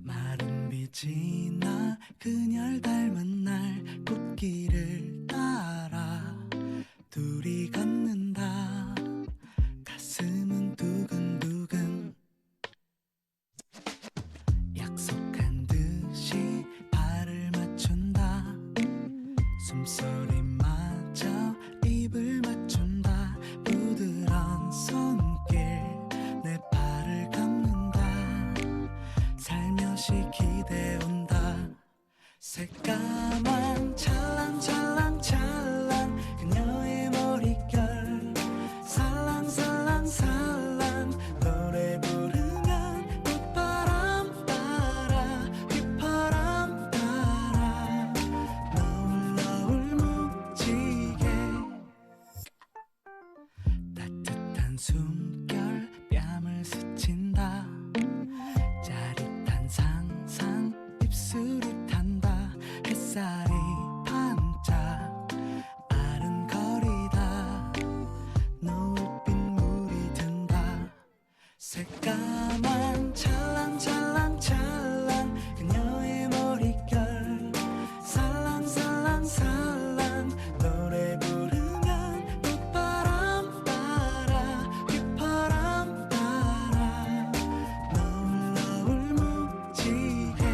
마른 빛이 나 그녀를 닮은 날 꽃길을 따라 둘이 걷는다 가슴은 두근두근 약속한 듯이 발을 맞춘다 숨소리마저 입을 맞춘다 부드러운 손길 내 발을 감는다 살며시 기대온다 새까만 찰랑찰랑찰랑 그녀의 머릿결 살랑살랑살랑 노래 부르면 빗바람 따라 휘파람 따라 너울너울 묵지개 따뜻한 숨결 뺨을 스친다 짜릿한 상상 입술이 탄다 햇살이 반짝 아른거리다 노을빛 물이 든다 새까만 찰랑찰랑찰랑 그녀의 머릿결 살랑살랑살랑 노래 부르면 빗바람 따라 휘파람 따라 너울 묵지개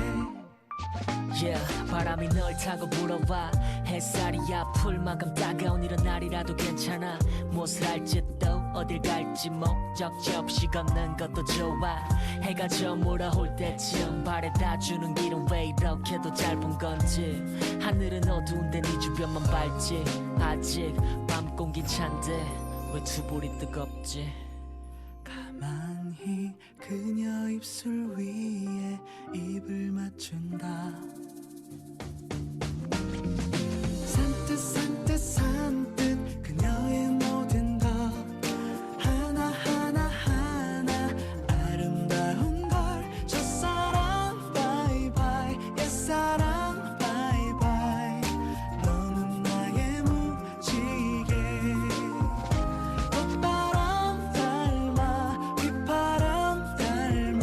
Yeah, 바람이 널 타고 불어와 햇살이 아플 만큼 따가운 이런 날이라도 괜찮아 무엇을 할지 또 어딜 갈지 목적지 없이 걷는 것도 좋아 해가 저물어 올 때쯤 바래다 주는 길은 왜 이렇게도 짧은 건지 하늘은 어두운데 네 주변만 밝지 아직 밤 공기 찬데 왜 투불이 뜨겁지 가만히 그녀 입술 위에 입을 맞춘다 산뜻 산뜻 산뜻 그녀의 모든 것 하나하나 하나 아름다운 걸 첫사랑 바이바이 옛사랑 바이바이 너는 나의 무지개 꽃바람 닮아 휘파람 닮아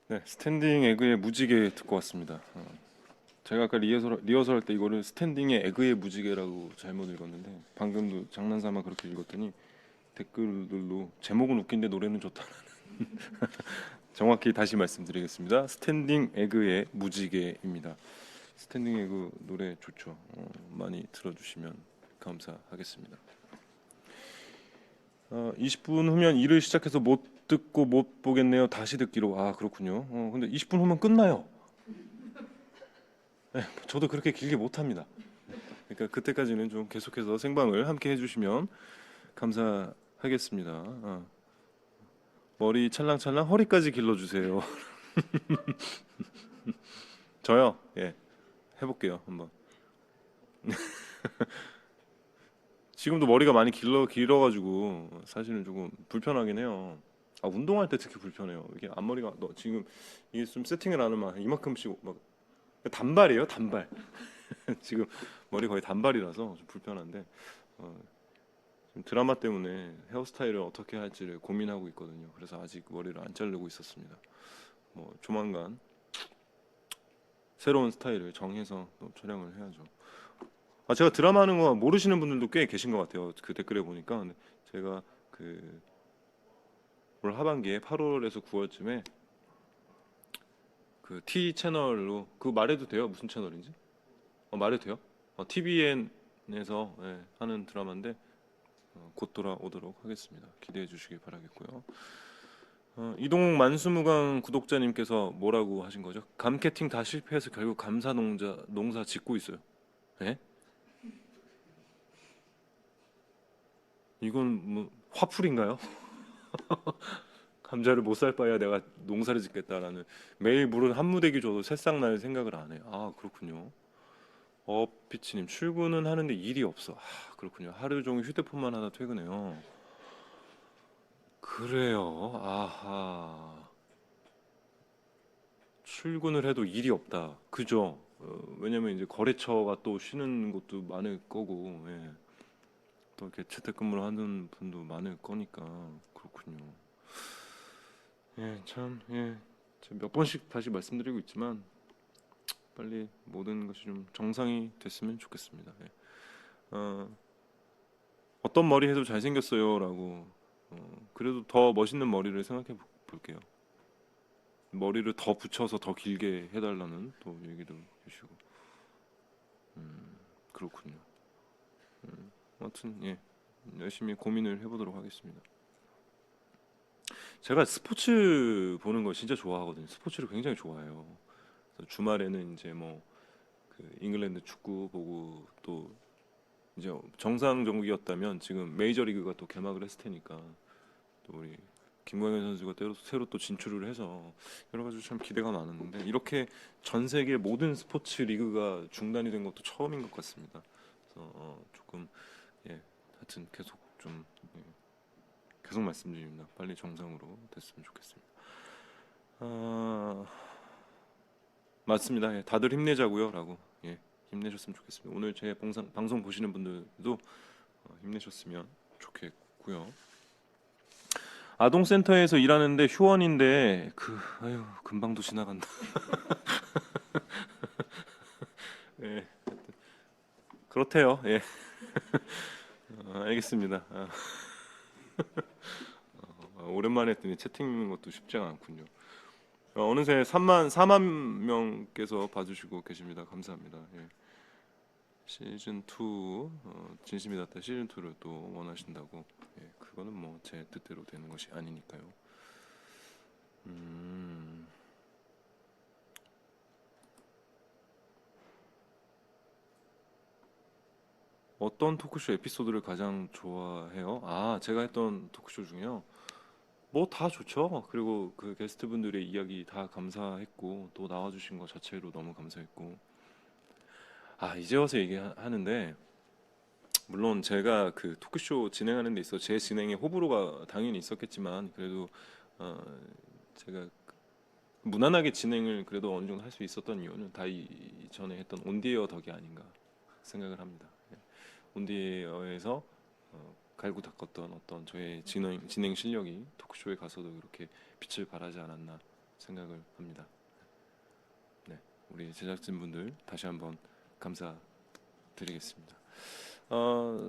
네, 스탠딩 에그의 무지개 듣고 왔습니다. 제가 아까 리허설 할 때 이거를 스탠딩의 에그의 무지개라고 잘못 읽었는데 방금도 장난삼아 그렇게 읽었더니 댓글들로 제목은 웃긴데 노래는 좋다는 정확히 다시 말씀드리겠습니다. 스탠딩 에그의 무지개입니다. 스탠딩 에그 노래 좋죠. 많이 들어주시면 감사하겠습니다. 20분 후면 일을 시작해서 못 듣고 못 보겠네요. 다시 듣기로. 아 그렇군요. 근데 20분 후면 끝나요. 네, 저도 그렇게 길게 못 합니다. 그러니까 그때까지는 좀 계속해서 생방을 함께 해주시면 감사하겠습니다. 머리 찰랑찰랑 허리까지 길러주세요. 저요. 예, 해볼게요 한번. 지금도 머리가 많이 길어가지고 사실은 조금 불편하긴 해요. 운동할 때 특히 불편해요. 이게 앞머리가 지금 이게 좀 세팅을 안 하면 이만큼씩 막 단발이에요, 단발. 지금 머리 거의 단발이라서 좀 불편한데 지금 드라마 때문에 헤어스타일을 어떻게 할지를 고민하고 있거든요. 그래서 아직 머리를 안 자르고 있었습니다. 뭐 조만간 새로운 스타일을 정해서 또 촬영을 해야죠. 제가 드라마 하는 거 모르시는 분들도 꽤 계신 것 같아요. 그 댓글에 보니까. 근데 제가 올 하반기에 8월에서 9월쯤에 그 T 채널로 말해도 돼요? 무슨 채널인지? 말해도 돼요? TVN에서 하는 드라마인데 곧 돌아오도록 하겠습니다. 기대해 주시기 바라겠고요. 이동욱 만수무강 구독자님께서 뭐라고 하신 거죠? 감캐팅 다 실패해서 결국 감사 농사 짓고 있어요. 예? 이건 뭐 화풀인가요? 감자를 못 살 바에야 내가 농사를 짓겠다라는 매일 물은 한 무대기 줘도 새싹 날 생각을 안 해요. 그렇군요. 피치님 출근은 하는데 일이 없어. 그렇군요. 하루 종일 휴대폰만 하다 퇴근해요. 그래요. 아하. 출근을 해도 일이 없다. 그죠? 왜냐면 이제 거래처가 또 쉬는 곳도 많을 거고, 예. 또 이렇게 재택근무를 하는 분도 많을 거니까 그렇군요. 예, 참, 예. 제가 몇 번씩 다시 말씀드리고 있지만 빨리 모든 것이 좀 정상이 됐으면 좋겠습니다. 예. 어떤 머리 해도 잘생겼어요라고. 그래도 더 멋있는 머리를 생각해 볼게요. 머리를 더 붙여서 더 길게 해달라는 또 얘기도 주시고. 그렇군요. 아무튼 예, 열심히 고민을 해보도록 하겠습니다. 제가 스포츠 보는 거 진짜 좋아하거든요. 스포츠를 굉장히 좋아해요. 그래서 주말에는 이제 뭐 잉글랜드 축구 보고 또 이제 정상적이었다면 지금 메이저리그가 또 개막을 했을 테니까 또 우리 김광현 선수가 새로 또 진출을 해서 여러 가지 참 기대가 많았는데 이렇게 전 세계 모든 스포츠 리그가 중단이 된 것도 처음인 것 같습니다. 그래서 조금 하여튼 계속 좀 계속 말씀드립니다. 빨리 정상으로 됐으면 좋겠습니다. 맞습니다. 다들 힘내자고요라고 힘내셨으면 좋겠습니다. 오늘 제 방송 보시는 분들도 힘내셨으면 좋겠고요. 아동센터에서 일하는데 휴원인데 금방도 지나간다. 예, 그렇대요. 예. 알겠습니다. 오랜만에 했더니 채팅 읽는 것도 쉽지가 않군요. 어느새 4만 명께서 봐주시고 계십니다. 감사합니다. 예. 시즌 2 진심이 닿다 시즌 2를 또 원하신다고. 그거는 뭐 제 뜻대로 되는 것이 아니니까요. 어떤 토크쇼 에피소드를 가장 좋아해요? 제가 했던 토크쇼 중에요. 뭐 다 좋죠. 그리고 그 게스트분들의 이야기 다 감사했고 또 나와주신 것 자체로 너무 감사했고. 이제 와서 얘기하는데 물론 제가 그 토크쇼 진행하는 데 있어 제 진행에 호불호가 당연히 있었겠지만 그래도 제가 무난하게 진행을 그래도 어느 정도 할 수 있었던 이유는 다 이전에 했던 온디에어 덕이 아닌가 생각을 합니다. 온디에어에서 갈고 닦았던 어떤 저의 진행 실력이 토크쇼에 가서도 그렇게 빛을 발하지 않았나 생각을 합니다. 네, 우리 제작진분들 다시 한번 감사드리겠습니다.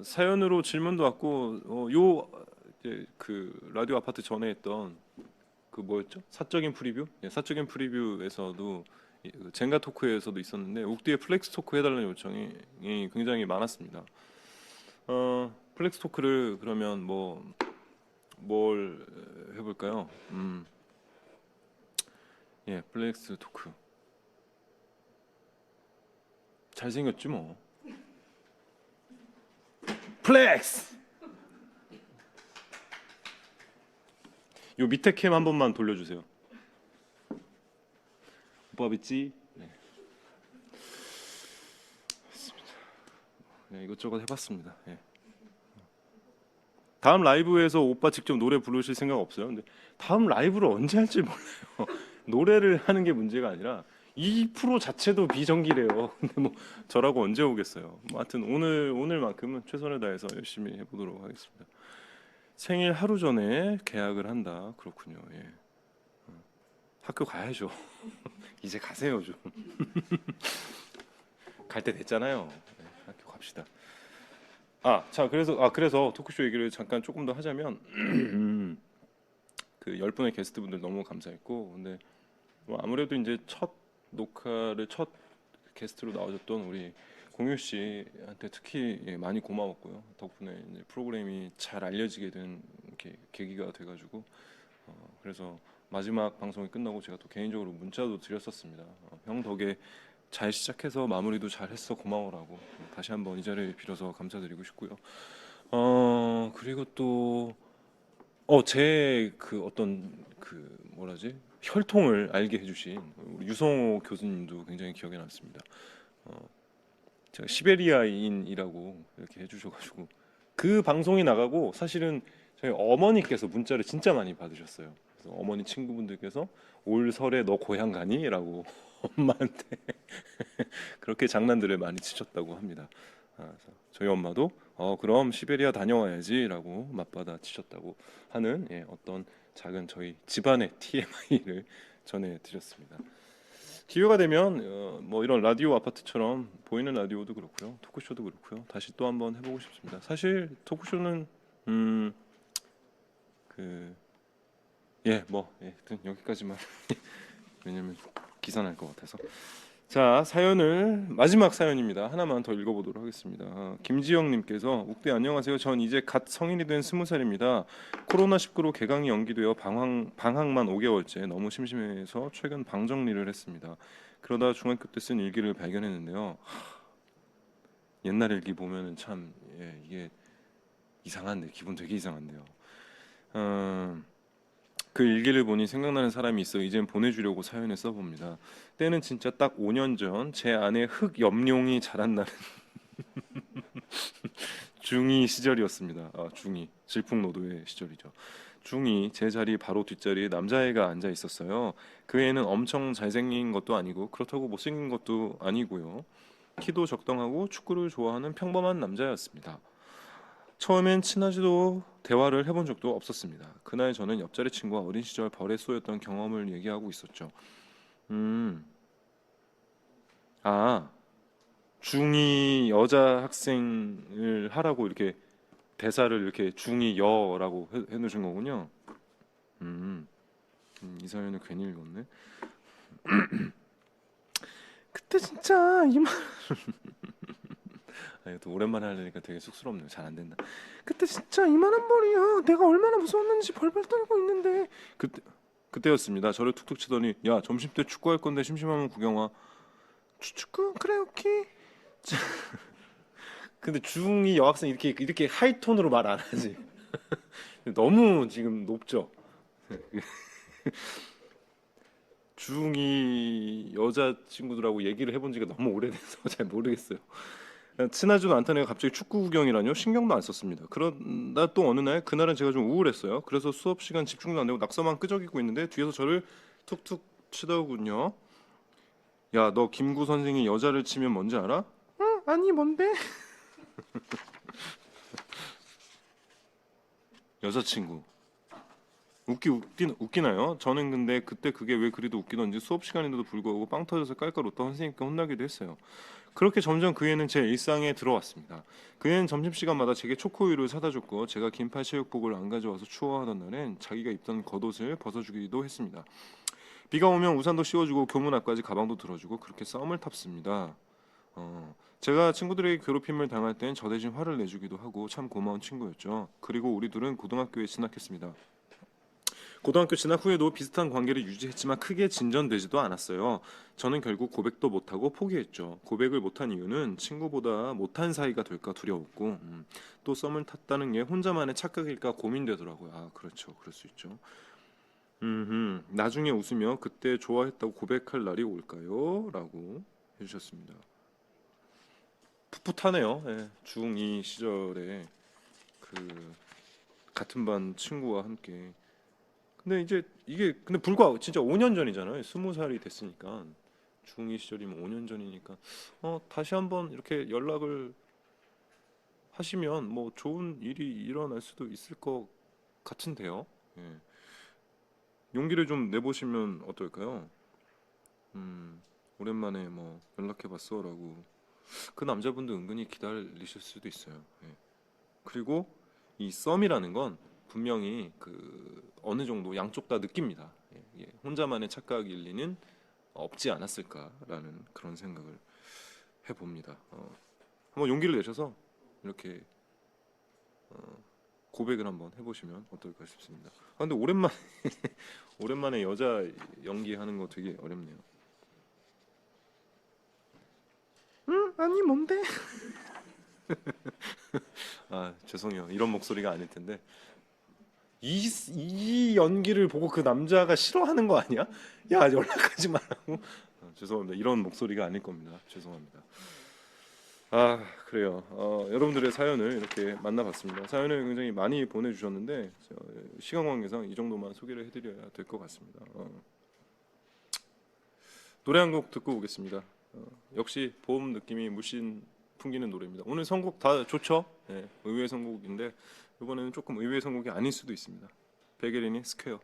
사연으로 질문도 왔고 이제 그 라디오 아파트 전에 했던 그 뭐였죠? 사적인 프리뷰? 예, 사적인 프리뷰에서도 그 젠가 토크에서도 있었는데 욱디의 플렉스 토크 해달라는 요청이 굉장히 많았습니다. 플렉스 토크를 그러면 뭘 해볼까요? 예, 플렉스 토크. 잘생겼지 뭐. 플렉스. 요 밑에 캠 한 번만 돌려주세요. 오빠 믿지? 네. 됐습니다. 네, 이것저것 해봤습니다. 예. 다음 라이브에서 오빠 직접 노래 부르실 생각 없어요? 근데 다음 라이브를 언제 할지 몰라요. 노래를 하는 게 문제가 아니라 이 프로 자체도 비정기래요. 근데 뭐 저라고 언제 오겠어요. 뭐 하여튼 오늘만큼은 최선을 다해서 열심히 해보도록 하겠습니다. 생일 하루 전에 계약을 한다. 그렇군요. 예. 학교 가야죠. 이제 가세요 좀. 갈 때 됐잖아요. 네, 학교 갑시다. 그래서 토크쇼 얘기를 잠깐 조금 더 하자면 그 10분의 게스트분들 너무 감사했고, 근데 뭐 아무래도 이제 첫 녹화를 첫 게스트로 나오셨던 우리 공유 씨한테 특히 많이 고마웠고요. 덕분에 이제 프로그램이 잘 알려지게 된 이렇게 계기가 돼가지고 그래서 마지막 방송이 끝나고 제가 또 개인적으로 문자도 드렸었습니다. 형 덕에 잘 시작해서 마무리도 잘 했어, 고마워라고 다시 한번 이 자리를 빌어서 감사드리고 싶고요. 그리고 또 제 그 어떤 그 뭐라지 혈통을 알게 해주신 우리 유성호 교수님도 굉장히 기억에 남습니다. 제가 시베리아인이라고 이렇게 해주셔가지고 그 방송이 나가고 사실은 저희 어머니께서 문자를 진짜 많이 받으셨어요. 그래서 어머니 친구분들께서 올 설에 너 고향 가니? 라고 엄마한테 그렇게 장난들을 많이 치셨다고 합니다. 그래서 저희 엄마도 그럼 시베리아 다녀와야지 라고 맞받아 치셨다고 하는 어떤 작은 저희 집안의 TMI를 전해드렸습니다. 기회가 되면 뭐 이런 라디오 아파트처럼 보이는 라디오도 그렇고요, 토크쇼도 그렇고요, 다시 또 한번 해보고 싶습니다. 사실 토크쇼는 하여튼 여기까지만 왜냐면 기사 날 것 같아서. 자, 마지막 사연입니다. 하나만 더 읽어보도록 하겠습니다. 김지영님께서 욱대 안녕하세요. 전 이제 갓 성인이 된 20살입니다. 코로나19로 개강이 연기되어 방학만 5개월째 너무 심심해서 최근 방 정리를 했습니다. 그러다 중학교 때 쓴 일기를 발견했는데요. 옛날 일기 보면은 참 이게 이상한데 기분 되게 이상한데요. 그 일기를 보니 생각나는 사람이 있어 이젠 보내주려고 사연을 써봅니다. 때는 진짜 딱 5년 전 제 아내 흑염룡이 자란다는 중2 시절이었습니다. 중2 질풍노도의 시절이죠. 중2 제 자리 바로 뒷자리에 남자애가 앉아 있었어요. 그 애는 엄청 잘생긴 것도 아니고 그렇다고 못생긴 것도 아니고요. 키도 적당하고 축구를 좋아하는 평범한 남자였습니다. 처음엔 친하지도 대화를 해본 적도 없었습니다. 그날 저는 옆자리 친구와 어린 시절 벌에 쏘였던 경험을 얘기하고 있었죠. 중2 여자 학생을 하라고 이렇게 대사를 이렇게 중2 여라고 해놓으신 거군요. 이 사연을 괜히 읽었네. 그때 진짜 이만 또 오랜만에 하려니까 되게 쑥스럽네요. 잘 안 된다. 그때 진짜 이만한 벌이야. 내가 얼마나 무서웠는지 벌벌 떨고 있는데 그때였습니다. 저를 툭툭 치더니 야 점심 때 축구할 건데 심심하면 구경 와. 축구 그래 오케이. 근데 중2 여학생 이렇게 하이톤으로 말 안 하지. 너무 지금 높죠. 중2 여자 친구들하고 얘기를 해본 지가 너무 오래돼서 잘 모르겠어요. 친하지도 않던 애가 갑자기 축구 구경이라뇨? 신경도 안 썼습니다. 그러다 또 어느 날 그날은 제가 좀 우울했어요. 그래서 수업 시간 집중도 안 되고 낙서만 끄적이고 있는데 뒤에서 저를 툭툭 치더군요. 야, 너 김구 선생이 여자를 치면 뭔지 알아? 응, 아니 뭔데? 여자친구. 웃기나요? 저는 근데 그때 그게 왜 그리도 웃기던지 수업 시간인데도 불구하고 빵 터져서 깔깔 웃던 선생님께 혼나기도 했어요. 그렇게 점점 그 애는 제 일상에 들어왔습니다. 그 애는 점심시간마다 제게 초코우유를 사다 줬고 제가 긴팔 체육복을 안 가져와서 추워하던 날엔 자기가 입던 겉옷을 벗어주기도 했습니다. 비가 오면 우산도 씌워주고 교문 앞까지 가방도 들어주고 그렇게 썸을 탔습니다. 제가 친구들에게 괴롭힘을 당할 땐 저 대신 화를 내주기도 하고 참 고마운 친구였죠. 그리고 우리 둘은 고등학교에 진학했습니다. 고등학교 진학 후에도 비슷한 관계를 유지했지만 크게 진전되지도 않았어요. 저는 결국 고백도 못하고 포기했죠. 고백을 못한 이유는 친구보다 못한 사이가 될까 두려웠고 또 썸을 탔다는 게 혼자만의 착각일까 고민되더라고요. 아 그렇죠. 그럴 수 있죠. 나중에 웃으며 그때 좋아했다고 고백할 날이 올까요? 라고 해주셨습니다. 풋풋하네요. 예, 중2 시절에 그 같은 반 친구와 함께. 근데 이제 이게 근데 불과 진짜 5년 전이잖아요. 20살이 됐으니까 중2 시절이면 5년 전이니까 다시 한번 이렇게 연락을 하시면 뭐 좋은 일이 일어날 수도 있을 것 같은데요. 예. 용기를 좀 내보시면 어떨까요? 오랜만에 뭐 연락해봤어라고 그 남자분도 은근히 기다리실 수도 있어요. 예. 그리고 이 썸이라는 건 분명히 그 어느 정도 양쪽 다 느낍니다. 예. 혼자만의 착각일 리는 없지 않았을까라는 그런 생각을 해봅니다. 한번 용기를 내셔서 이렇게 고백을 한번 해보시면 어떨까 싶습니다. 근데 오랜만에 여자 연기하는 거 되게 어렵네요. 아니 뭔데? 아 죄송해요. 이런 목소리가 아닐 텐데 이 연기를 보고 그 남자가 싫어하는 거 아니야? 야 연락하지 말라고. 죄송합니다. 이런 목소리가 아닐 겁니다. 죄송합니다. 아 그래요. 여러분들의 사연을 이렇게 만나봤습니다. 사연을 굉장히 많이 보내주셨는데 시간 관계상 이 정도만 소개를 해드려야 될 것 같습니다. 노래 한 곡 듣고 오겠습니다. 역시 봄 느낌이 물씬 풍기는 노래입니다. 오늘 선곡 다 좋죠? 네, 의외의 선곡인데 이번에는 조금 의외의 선곡이 아닐 수도 있습니다. 백예린의 스퀘어.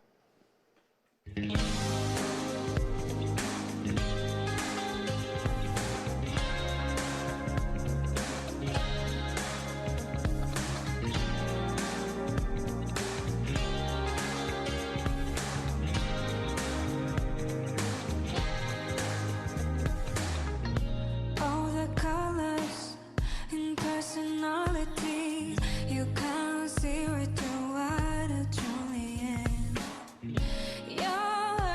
All the colors and personalities, you can't see right through what I truly am. You're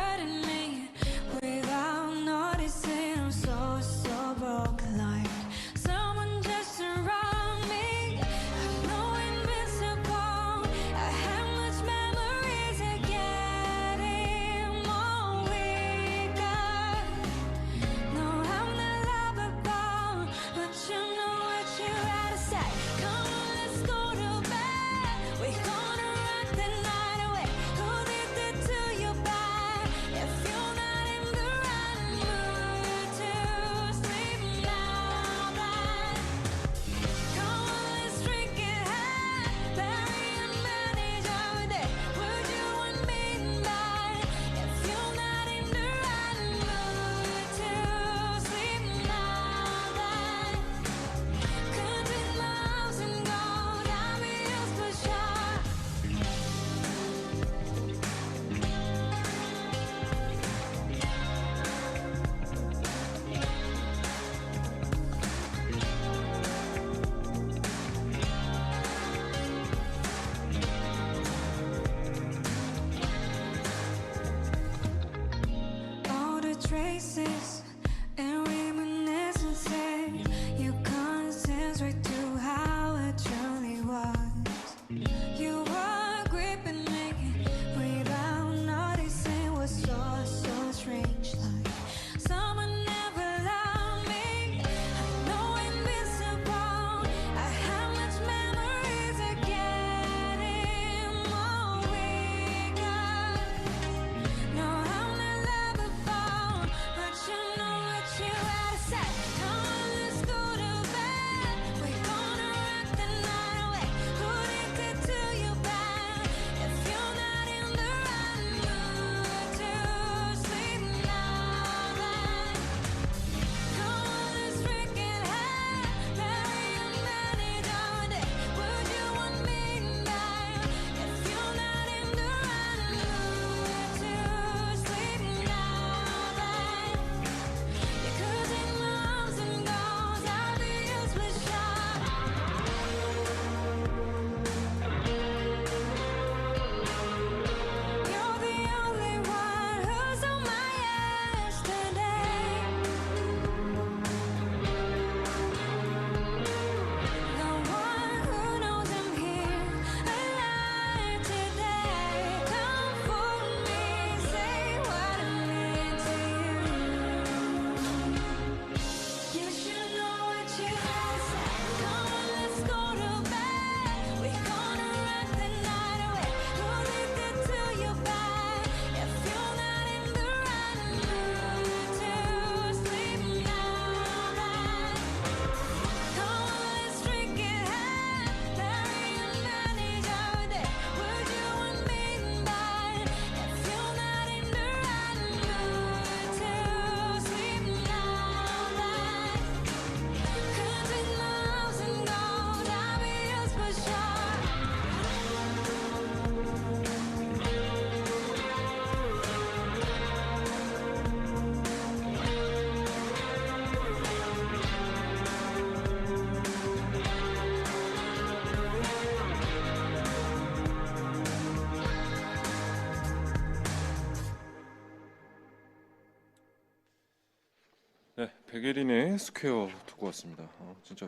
백예린의 스퀘어 듣고 왔습니다. 진짜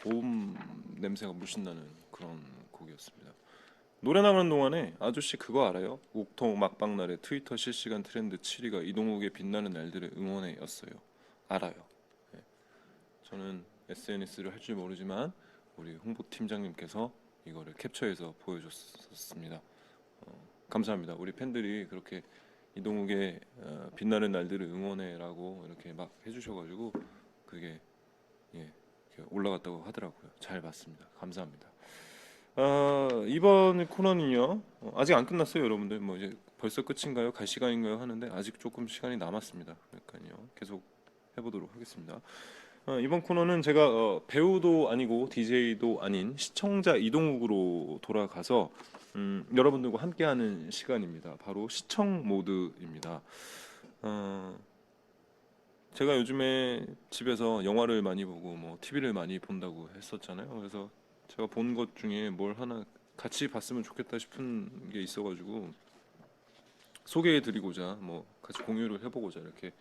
봄 냄새가 물씬 나는 그런 곡이었습니다. 노래 나가는 동안에 아저씨 그거 알아요? 옥토 막방날의 트위터 실시간 트렌드 7위가 이동욱의 빛나는 날들을 응원해였어요. 알아요. 예. 저는 SNS를 할 줄 모르지만 우리 홍보팀장님께서 이거를 캡처해서 보여줬습니다. 감사합니다. 우리 팬들이 그렇게 이동욱의 빛나는 날들을 응원해라고 이렇게 막 해주셔가지고 그게 예, 이렇게 올라갔다고 하더라고요. 잘 봤습니다. 감사합니다. 이번 코너는요 아직 안 끝났어요, 여러분들. 뭐 이제 벌써 끝인가요? 갈 시간인가요? 하는데 아직 조금 시간이 남았습니다. 그러니까요 계속 해보도록 하겠습니다. 이번 코너는 제가 배우도 아니고 DJ도 아닌 시청자 이동욱으로 돌아가서 여러분들과 함께하는 시간입니다. 바로 시청 모드입니다. 제가 요즘에 집에서 영화를 많이 보고 뭐 TV를 많이 본다고 했었잖아요. 그래서 제가 본 것 중에 뭘 하나 같이 봤으면 좋겠다 싶은 게 있어가지고 소개해드리고자 뭐 같이 공유를 해보고자 이렇게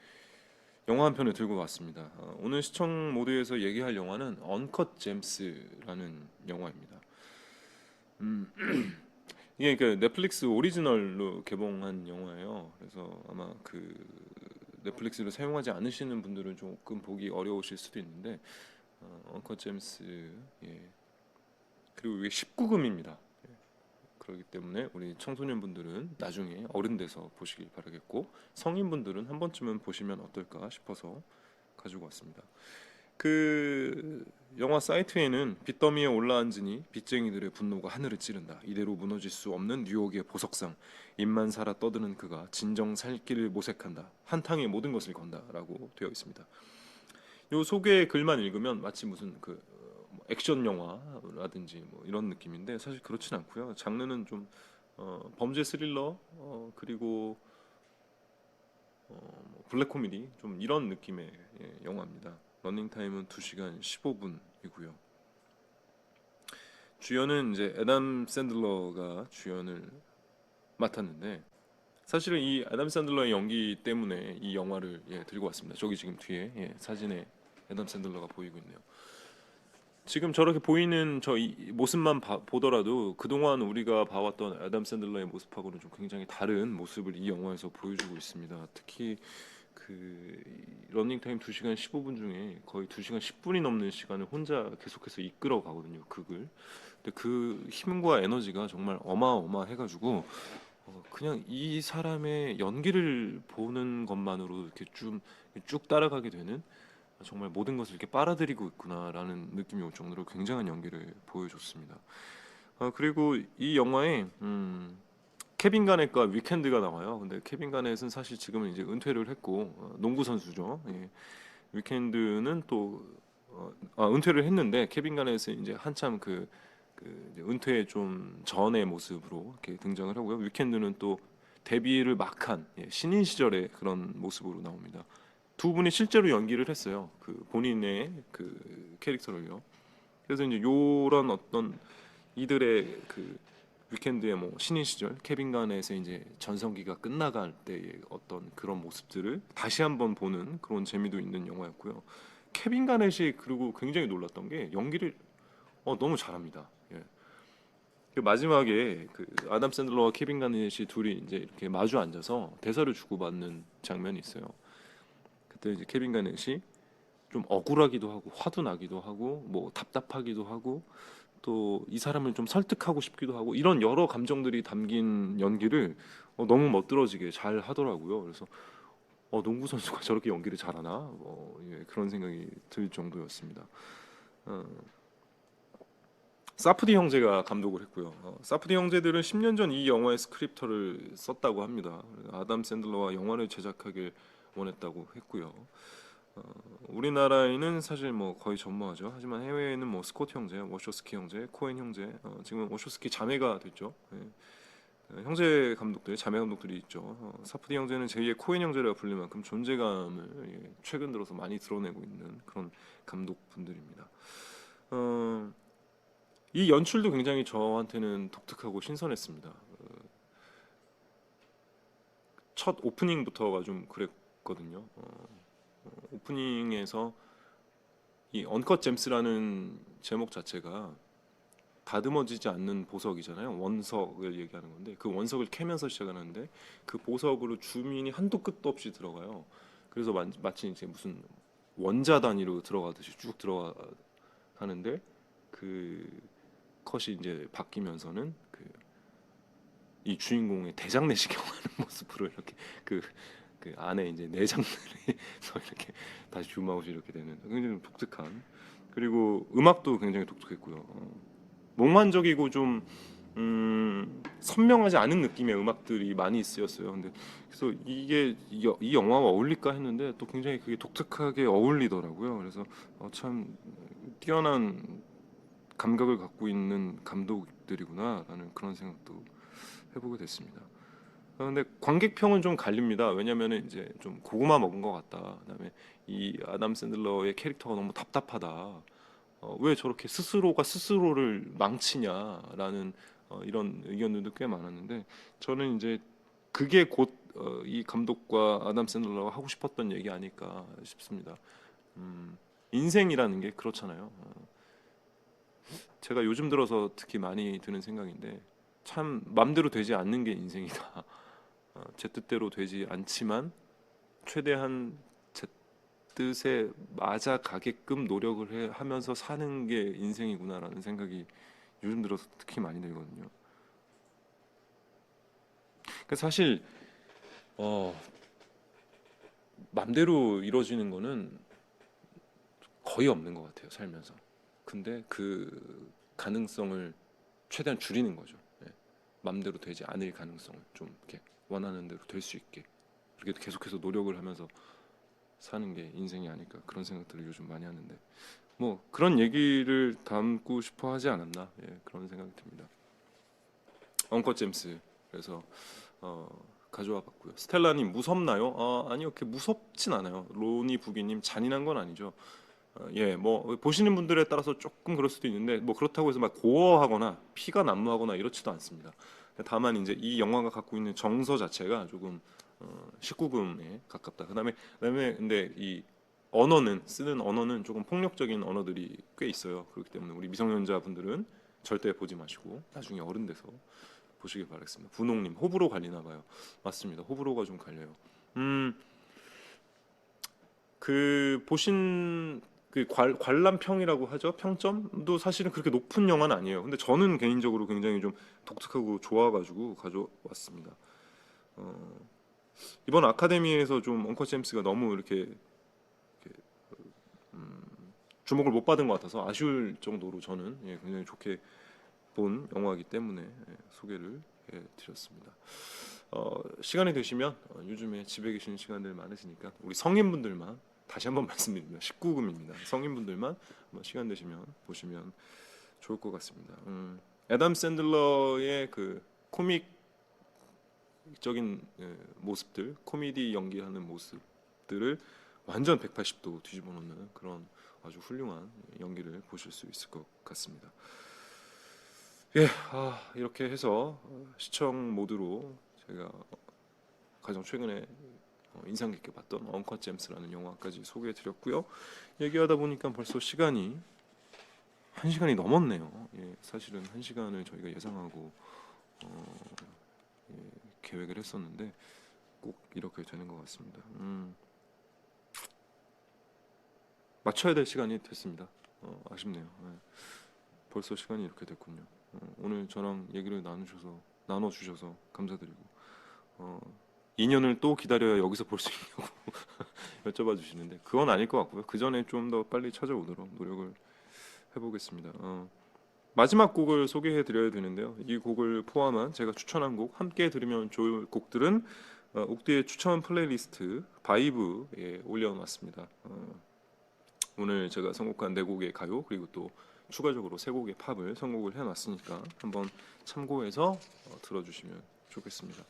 영화 한 편을 들고 왔습니다. 오늘 시청 모드에서 얘기할 영화는 언컷 잼스라는 영화입니다. 이게 그 넷플릭스 오리지널로 개봉한 영화예요. 그래서 아마 그 넷플릭스를 사용하지 않으시는 분들은 조금 보기 어려우실 수도 있는데 언컷 잼스 예. 그리고 이게 19금입니다. 그렇기 때문에 우리 청소년분들은 나중에 어른 돼서 보시길 바라겠고 성인분들은 한 번쯤은 보시면 어떨까 싶어서 가지고 왔습니다. 그 영화 사이트에는 빚더미에 올라앉으니 빚쟁이들의 분노가 하늘을 찌른다. 이대로 무너질 수 없는 뉴욕의 보석상. 입만 살아 떠드는 그가 진정 살 길을 모색한다. 한탕에 모든 것을 건다라고 되어 있습니다. 요 소개 글만 읽으면 마치 무슨 그 액션 영화라든지 뭐 이런 느낌인데 사실 그렇진 않고요. 장르는 좀 범죄 스릴러 그리고 뭐 블랙 코미디 좀 이런 느낌의 영화입니다. 러닝 타임은 2시간 15분이고요. 주연은 이제 애담 샌들러가 주연을 맡았는데 사실은 이 애담 샌들러의 연기 때문에 이 영화를 들고 왔습니다. 저기 지금 뒤에 사진에 애담 샌들러가 보이고 있네요. 지금 저렇게 보이는 저 이 모습만 보더라도 그동안 우리가 봐왔던 애담 샌들러의 모습하고는 좀 굉장히 다른 모습을 이 영화에서 보여주고 있습니다. 특히 그 러닝타임 2시간 15분 중에 거의 2시간 10분이 넘는 시간을 혼자 계속해서 이끌어 가거든요, 극을. 근데 그 힘과 에너지가 정말 어마어마해가지고 그냥 이 사람의 연기를 보는 것만으로 이렇게 쭉 따라가게 되는 정말 모든 것을 이렇게 빨아들이고 있구나라는 느낌이 올 정도로 굉장한 연기를 보여줬습니다. 그리고 이 영화에 케빈 가넷과 위켄드가 나와요. 근데 케빈 가넷은 사실 지금은 이제 은퇴를 했고 농구 선수죠. 예. 위켄드는 또 은퇴를 했는데 케빈 가넷은 이제 한참 그 이제 은퇴 좀 전의 모습으로 이렇게 등장을 하고요. 위켄드는 또 데뷔를 막한 신인 시절의 그런 모습으로 나옵니다. 두 분이 실제로 연기를 했어요. 그 본인의 그 캐릭터를요. 그래서 이제 요런 어떤 이들의 그 위켄드의 뭐 신인 시절 케빈 가넷의 이제 전성기가 끝나갈 때의 어떤 그런 모습들을 다시 한번 보는 그런 재미도 있는 영화였고요. 케빈 가넷이 그리고 굉장히 놀랐던 게 연기를 너무 잘합니다. 예. 그 마지막에 그 아담 샌들러와 케빈 가넷이 둘이 이제 이렇게 마주 앉아서 대사를 주고받는 장면이 있어요. 그때 이제 케빈 가넷이 좀 억울하기도 하고 화도 나기도 하고 뭐 답답하기도 하고 또 이 사람을 좀 설득하고 싶기도 하고 이런 여러 감정들이 담긴 연기를 너무 멋들어지게 잘 하더라고요. 그래서 농구 선수가 저렇게 연기를 잘하나 그런 생각이 들 정도였습니다. 사프디 형제가 감독을 했고요. 사프디 형제들은 10년 전 이 영화의 스크립터를 썼다고 합니다. 아담 샌들러와 영화를 제작하길 원했다고 했고요. 우리나라에는 사실 뭐 거의 전무하죠. 하지만 해외에는 뭐 스콧 형제, 워쇼스키 형제, 코엔 형제, 지금 워쇼스키 자매가 됐죠. 예. 형제 감독들, 자매 감독들이 있죠. 사프디 형제는 제2의 코엔 형제라고 불릴 만큼 존재감을 최근 들어서 많이 드러내고 있는 그런 감독분들입니다. 이 연출도 굉장히 저한테는 독특하고 신선했습니다. 첫 오프닝부터가 좀 그랬거든요. 오프닝에서 이 언컷 잼스라는 제목 자체가 다듬어지지 않는 보석이잖아요. 원석을 얘기하는 건데 그 원석을 캐면서 시작하는데 그 보석으로 주민이 한도 끝도 없이 들어가요. 그래서 마치 이제 무슨 원자 단위로 들어가듯이 쭉 들어가는데 그 컷이 이제 바뀌면서는 이 주인공의 대장 내시경하는 모습으로 이렇게 그 안에 이제 내장들에서 이렇게 다시 줌아웃이 이렇게 되는 굉장히 독특한, 그리고 음악도 굉장히 독특했고요. 몽환적이고 좀 선명하지 않은 느낌의 음악들이 많이 쓰였어요. 근데 그래서 이게 이 영화와 어울릴까 했는데 또 굉장히 그게 독특하게 어울리더라고요. 그래서 참 뛰어난 감각을 갖고 있는 감독들이구나라는 그런 생각도 해보게 됐습니다. 근데 관객평은 좀 갈립니다. 왜냐면은 이제 좀 고구마 먹은 것 같다. 그다음에 이 아담 샌들러의 캐릭터가 너무 답답하다. 왜 저렇게 스스로가 스스로를 망치냐라는 이런 의견들도 꽤 많았는데 저는 이제 그게 곧 이 감독과 아담 샌들러가 하고 싶었던 얘기 아닐까 싶습니다. 인생이라는 게 그렇잖아요. 제가 요즘 들어서 특히 많이 드는 생각인데 참 맘대로 되지 않는 게 인생이다. 제 뜻대로 되지 않지만 최대한 제 뜻에 맞아가게끔 노력을 하면서 사는 게 인생이구나라는 생각이 요즘 들어서 특히 많이 들거든요. 그러니까 사실 맘대로 이루어지는 거는 거의 없는 것 같아요, 살면서. 근데 그 가능성을 최대한 줄이는 거죠. 예. 맘대로 되지 않을 가능성을 좀 이렇게 원하는 대로 될 수 있게 그렇게 계속해서 노력을 하면서 사는 게 인생이 아닐까 그런 생각들을 요즘 많이 하는데 뭐 그런 얘기를 담고 싶어 하지 않았나, 예, 그런 생각이 듭니다. 엉커 잼스 그래서 가져와 봤고요. 스텔라님 무섭나요? 아니요, 그렇게 무섭진 않아요. 로니 부기님 잔인한 건 아니죠. 예, 뭐 보시는 분들에 따라서 조금 그럴 수도 있는데 뭐 그렇다고 해서 막 고어하거나 피가 난무하거나 이렇지도 않습니다. 다만 이제 이 영화가 갖고 있는 정서 자체가 조금 19금에 가깝다. 그다음에 근데 이 쓰는 언어는 조금 폭력적인 언어들이 꽤 있어요. 그렇기 때문에 우리 미성년자분들은 절대 보지 마시고 나중에 어른 돼서 보시길 바라겠습니다. 분홍님 호불호 갈리나 봐요. 맞습니다. 호불호가 좀 갈려요. 그 보신 그 관람평이라고 하죠. 평점도 사실은 그렇게 높은 영화는 아니에요. 근데 저는 개인적으로 굉장히 좀 독특하고 좋아가지고 가져왔습니다. 이번 아카데미에서 좀 엉커 잼스가 너무 이렇게 주목을 못 받은 것 같아서 아쉬울 정도로 저는 굉장히 좋게 본 영화이기 때문에 소개를 드렸습니다. 시간이 되시면 요즘에 집에 계시는 시간들 많으시니까 우리 성인분들만 다시 한번 말씀드립니다. 19금입니다. 성인분들만 한번 시간 되시면 보시면 좋을 것 같습니다. 애덤 샌들러의 그 코믹적인 모습들, 코미디 연기하는 모습들을 완전 180도 뒤집어 놓는 그런 아주 훌륭한 연기를 보실 수 있을 것 같습니다. 예, 이렇게 해서 시청 모드로 제가 가장 최근에 인상 깊게 봤던 언컷 잼스라는 영화까지 소개해드렸고요. 얘기하다 보니까 벌써 시간이 1시간이 넘었네요. 예, 사실은 1시간을 저희가 예상하고 계획을 했었는데 꼭 이렇게 되는 것 같습니다. 맞춰야 될 시간이 됐습니다. 아쉽네요. 예, 벌써 시간이 이렇게 됐군요. 오늘 저랑 얘기를 나눠주셔서 감사드리고 2년을 또 기다려야 여기서 볼 수 있냐고 여쭤봐 주시는데 그건 아닐 것 같고요. 그 전에 좀 더 빨리 찾아오도록 노력을 해보겠습니다. 마지막 곡을 소개해 드려야 되는데요. 이 곡을 포함한 제가 추천한 곡, 함께 들으면 좋을 곡들은 옥디의 추천 플레이리스트 바이브에 올려놨습니다. 오늘 제가 선곡한 4곡의 가요 그리고 또 추가적으로 3곡의 팝을 선곡을 해놨으니까 한번 참고해서 들어주시면 좋겠습니다.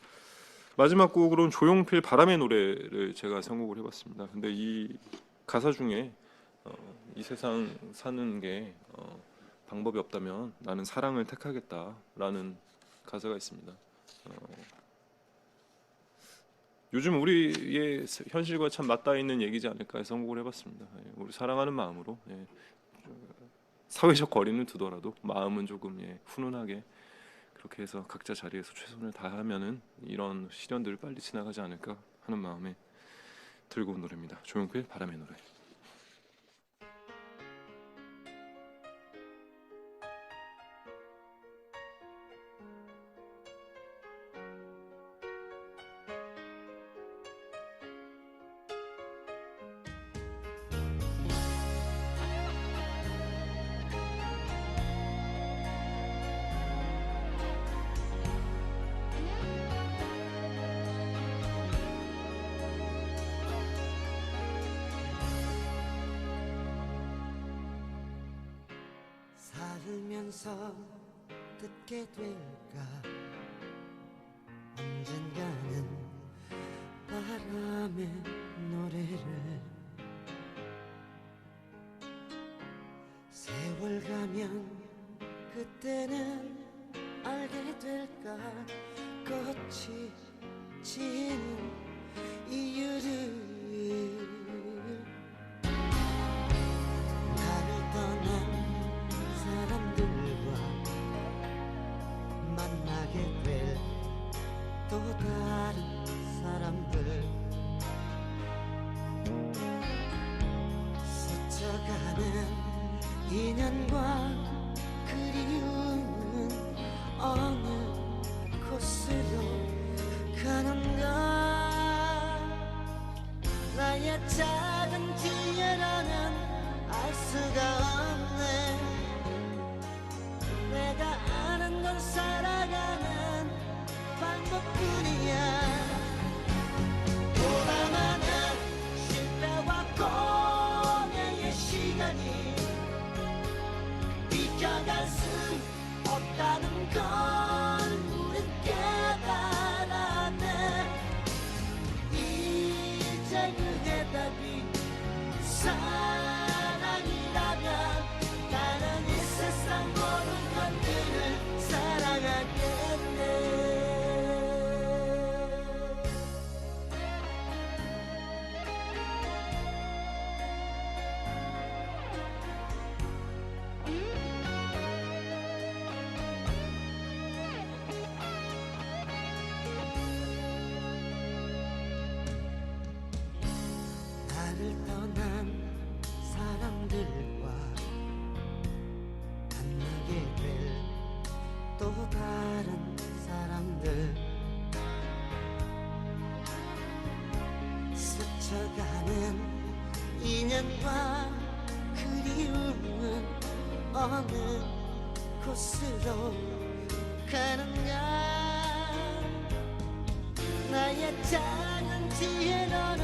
마지막 곡으로는 조용필 바람의 노래를 제가 선곡을 해봤습니다. 근데 이 가사 중에 이 세상 사는 게 방법이 없다면 나는 사랑을 택하겠다라는 가사가 있습니다. 요즘 우리의 현실과 참 맞닿아 있는 얘기지 않을까 해서 선곡을 해봤습니다. 예, 우리 사랑하는 마음으로 예, 사회적 거리는 두더라도 마음은 조금 훈훈하게 그렇게 해서 각자 자리에서 최선을 다하면은 이런 시련들을 빨리 지나가지 않을까 하는 마음에 들고 온 노래입니다. 조용필 바람의 노래. 살면서 듣게 될까 언젠가는 바람의 노래를 세월 가면 그때는 알게 될까 꽃이 지는 이유를 나를 떠난 사람들과 만나게 될 또 다른 사람들 스쳐가는 인연과 그리움은 어느 곳으로 가는가 나의 작은 지혜로는 알 수가 없네 내가 아는 건 살아가는 방법뿐이야 보람하는 실패와 고뇌의 시간이 비켜갈 수 없다는 걸 우린 깨달았네 이제 그 해답이 사랑이라면 나는 이 세상 모든 것들을 사랑하겠네 나를 떠난 사람들과 만나게 될 또 다른 사람들 스쳐가는 인연과 그리움은 어느 곳으로 가는가 나의 작은 지혜로는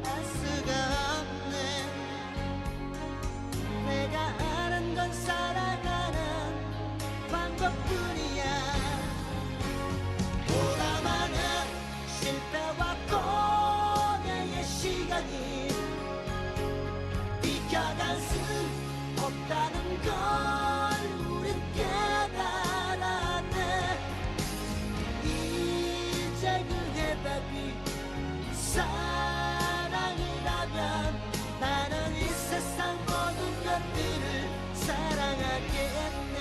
알 수가 없네 내가 아는 건 살아가는 방법뿐이야 보람하는 실패와 고뇌의 시간이 비켜갈 수 없다는 걸 우린 깨달았네 이제 그 해답이 사랑이라면 나는 이 세상 모든 것들을 사랑하겠네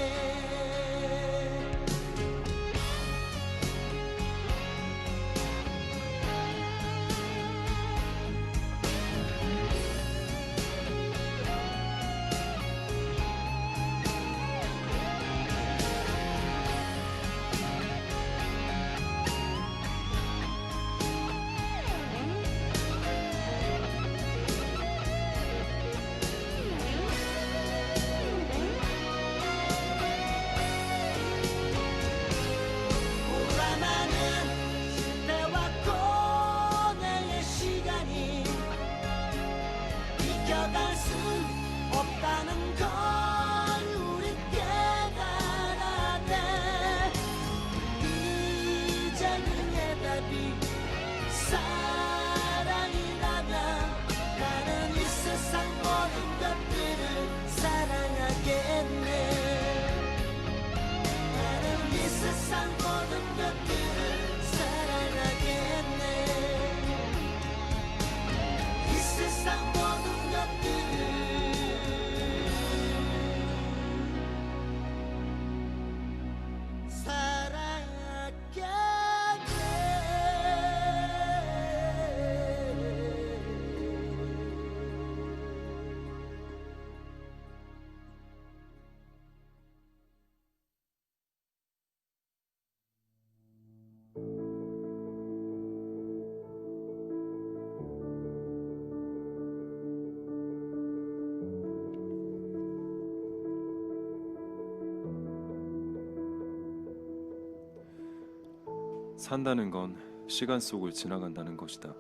산다는 건 시간 속을 지나간다는 것이다.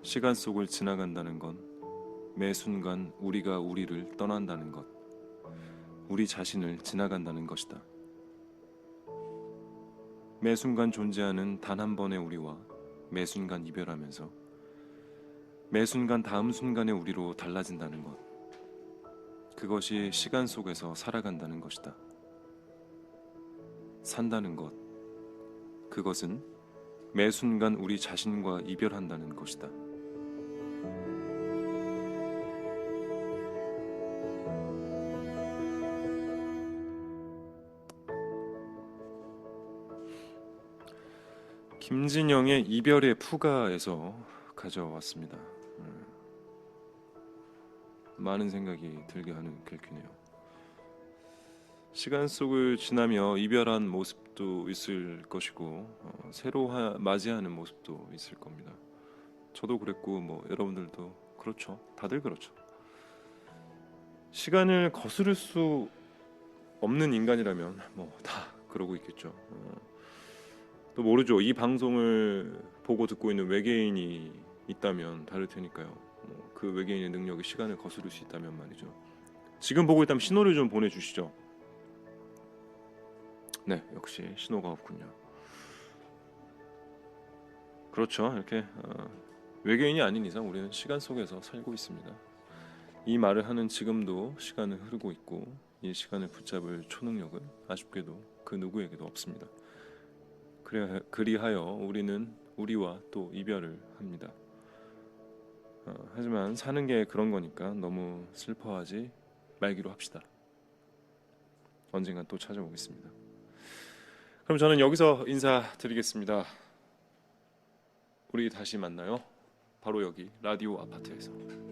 시간 속을 지나간다는 건 매 순간 우리가 우리를 떠난다는 것, 우리 자신을 지나간다는 것이다. 매 순간 존재하는 단 한 번의 우리와 매 순간 이별하면서 매 순간 다음 순간의 우리로 달라진다는 것, 그것이 시간 속에서 살아간다는 것이다. 산다는 것, 그것은 매 순간 우리 자신과 이별한다는 것이다. 김진영의 이별의 푸가에서 가져왔습니다. 많은 생각이 들게 하는 글귀네요. 시간 속을 지나며 이별한 모습도 있을 것이고 새로 맞이하는 모습도 있을 겁니다. 저도 그랬고 뭐 여러분들도 그렇죠. 다들 그렇죠. 시간을 거스를 수 없는 인간이라면 뭐 다 그러고 있겠죠. 또 모르죠. 이 방송을 보고 듣고 있는 외계인이 있다면 다를 테니까요. 그 외계인의 능력이 시간을 거스를 수 있다면 말이죠. 지금 보고 있다면 신호를 좀 보내주시죠. 네, 역시 신호가 없군요. 그렇죠. 이렇게 외계인이 아닌 이상 우리는 시간 속에서 살고 있습니다. 이 말을 하는 지금도 시간은 흐르고 있고 이 시간을 붙잡을 초능력은 아쉽게도 그 누구에게도 없습니다. 그리하여 우리는 우리와 또 이별을 합니다. 하지만 사는 게 그런 거니까 너무 슬퍼하지 말기로 합시다. 언젠간 또 찾아오겠습니다. 그럼 저는 여기서 인사드리겠습니다. 우리 다시 만나요. 바로 여기 라디오 아파트에서.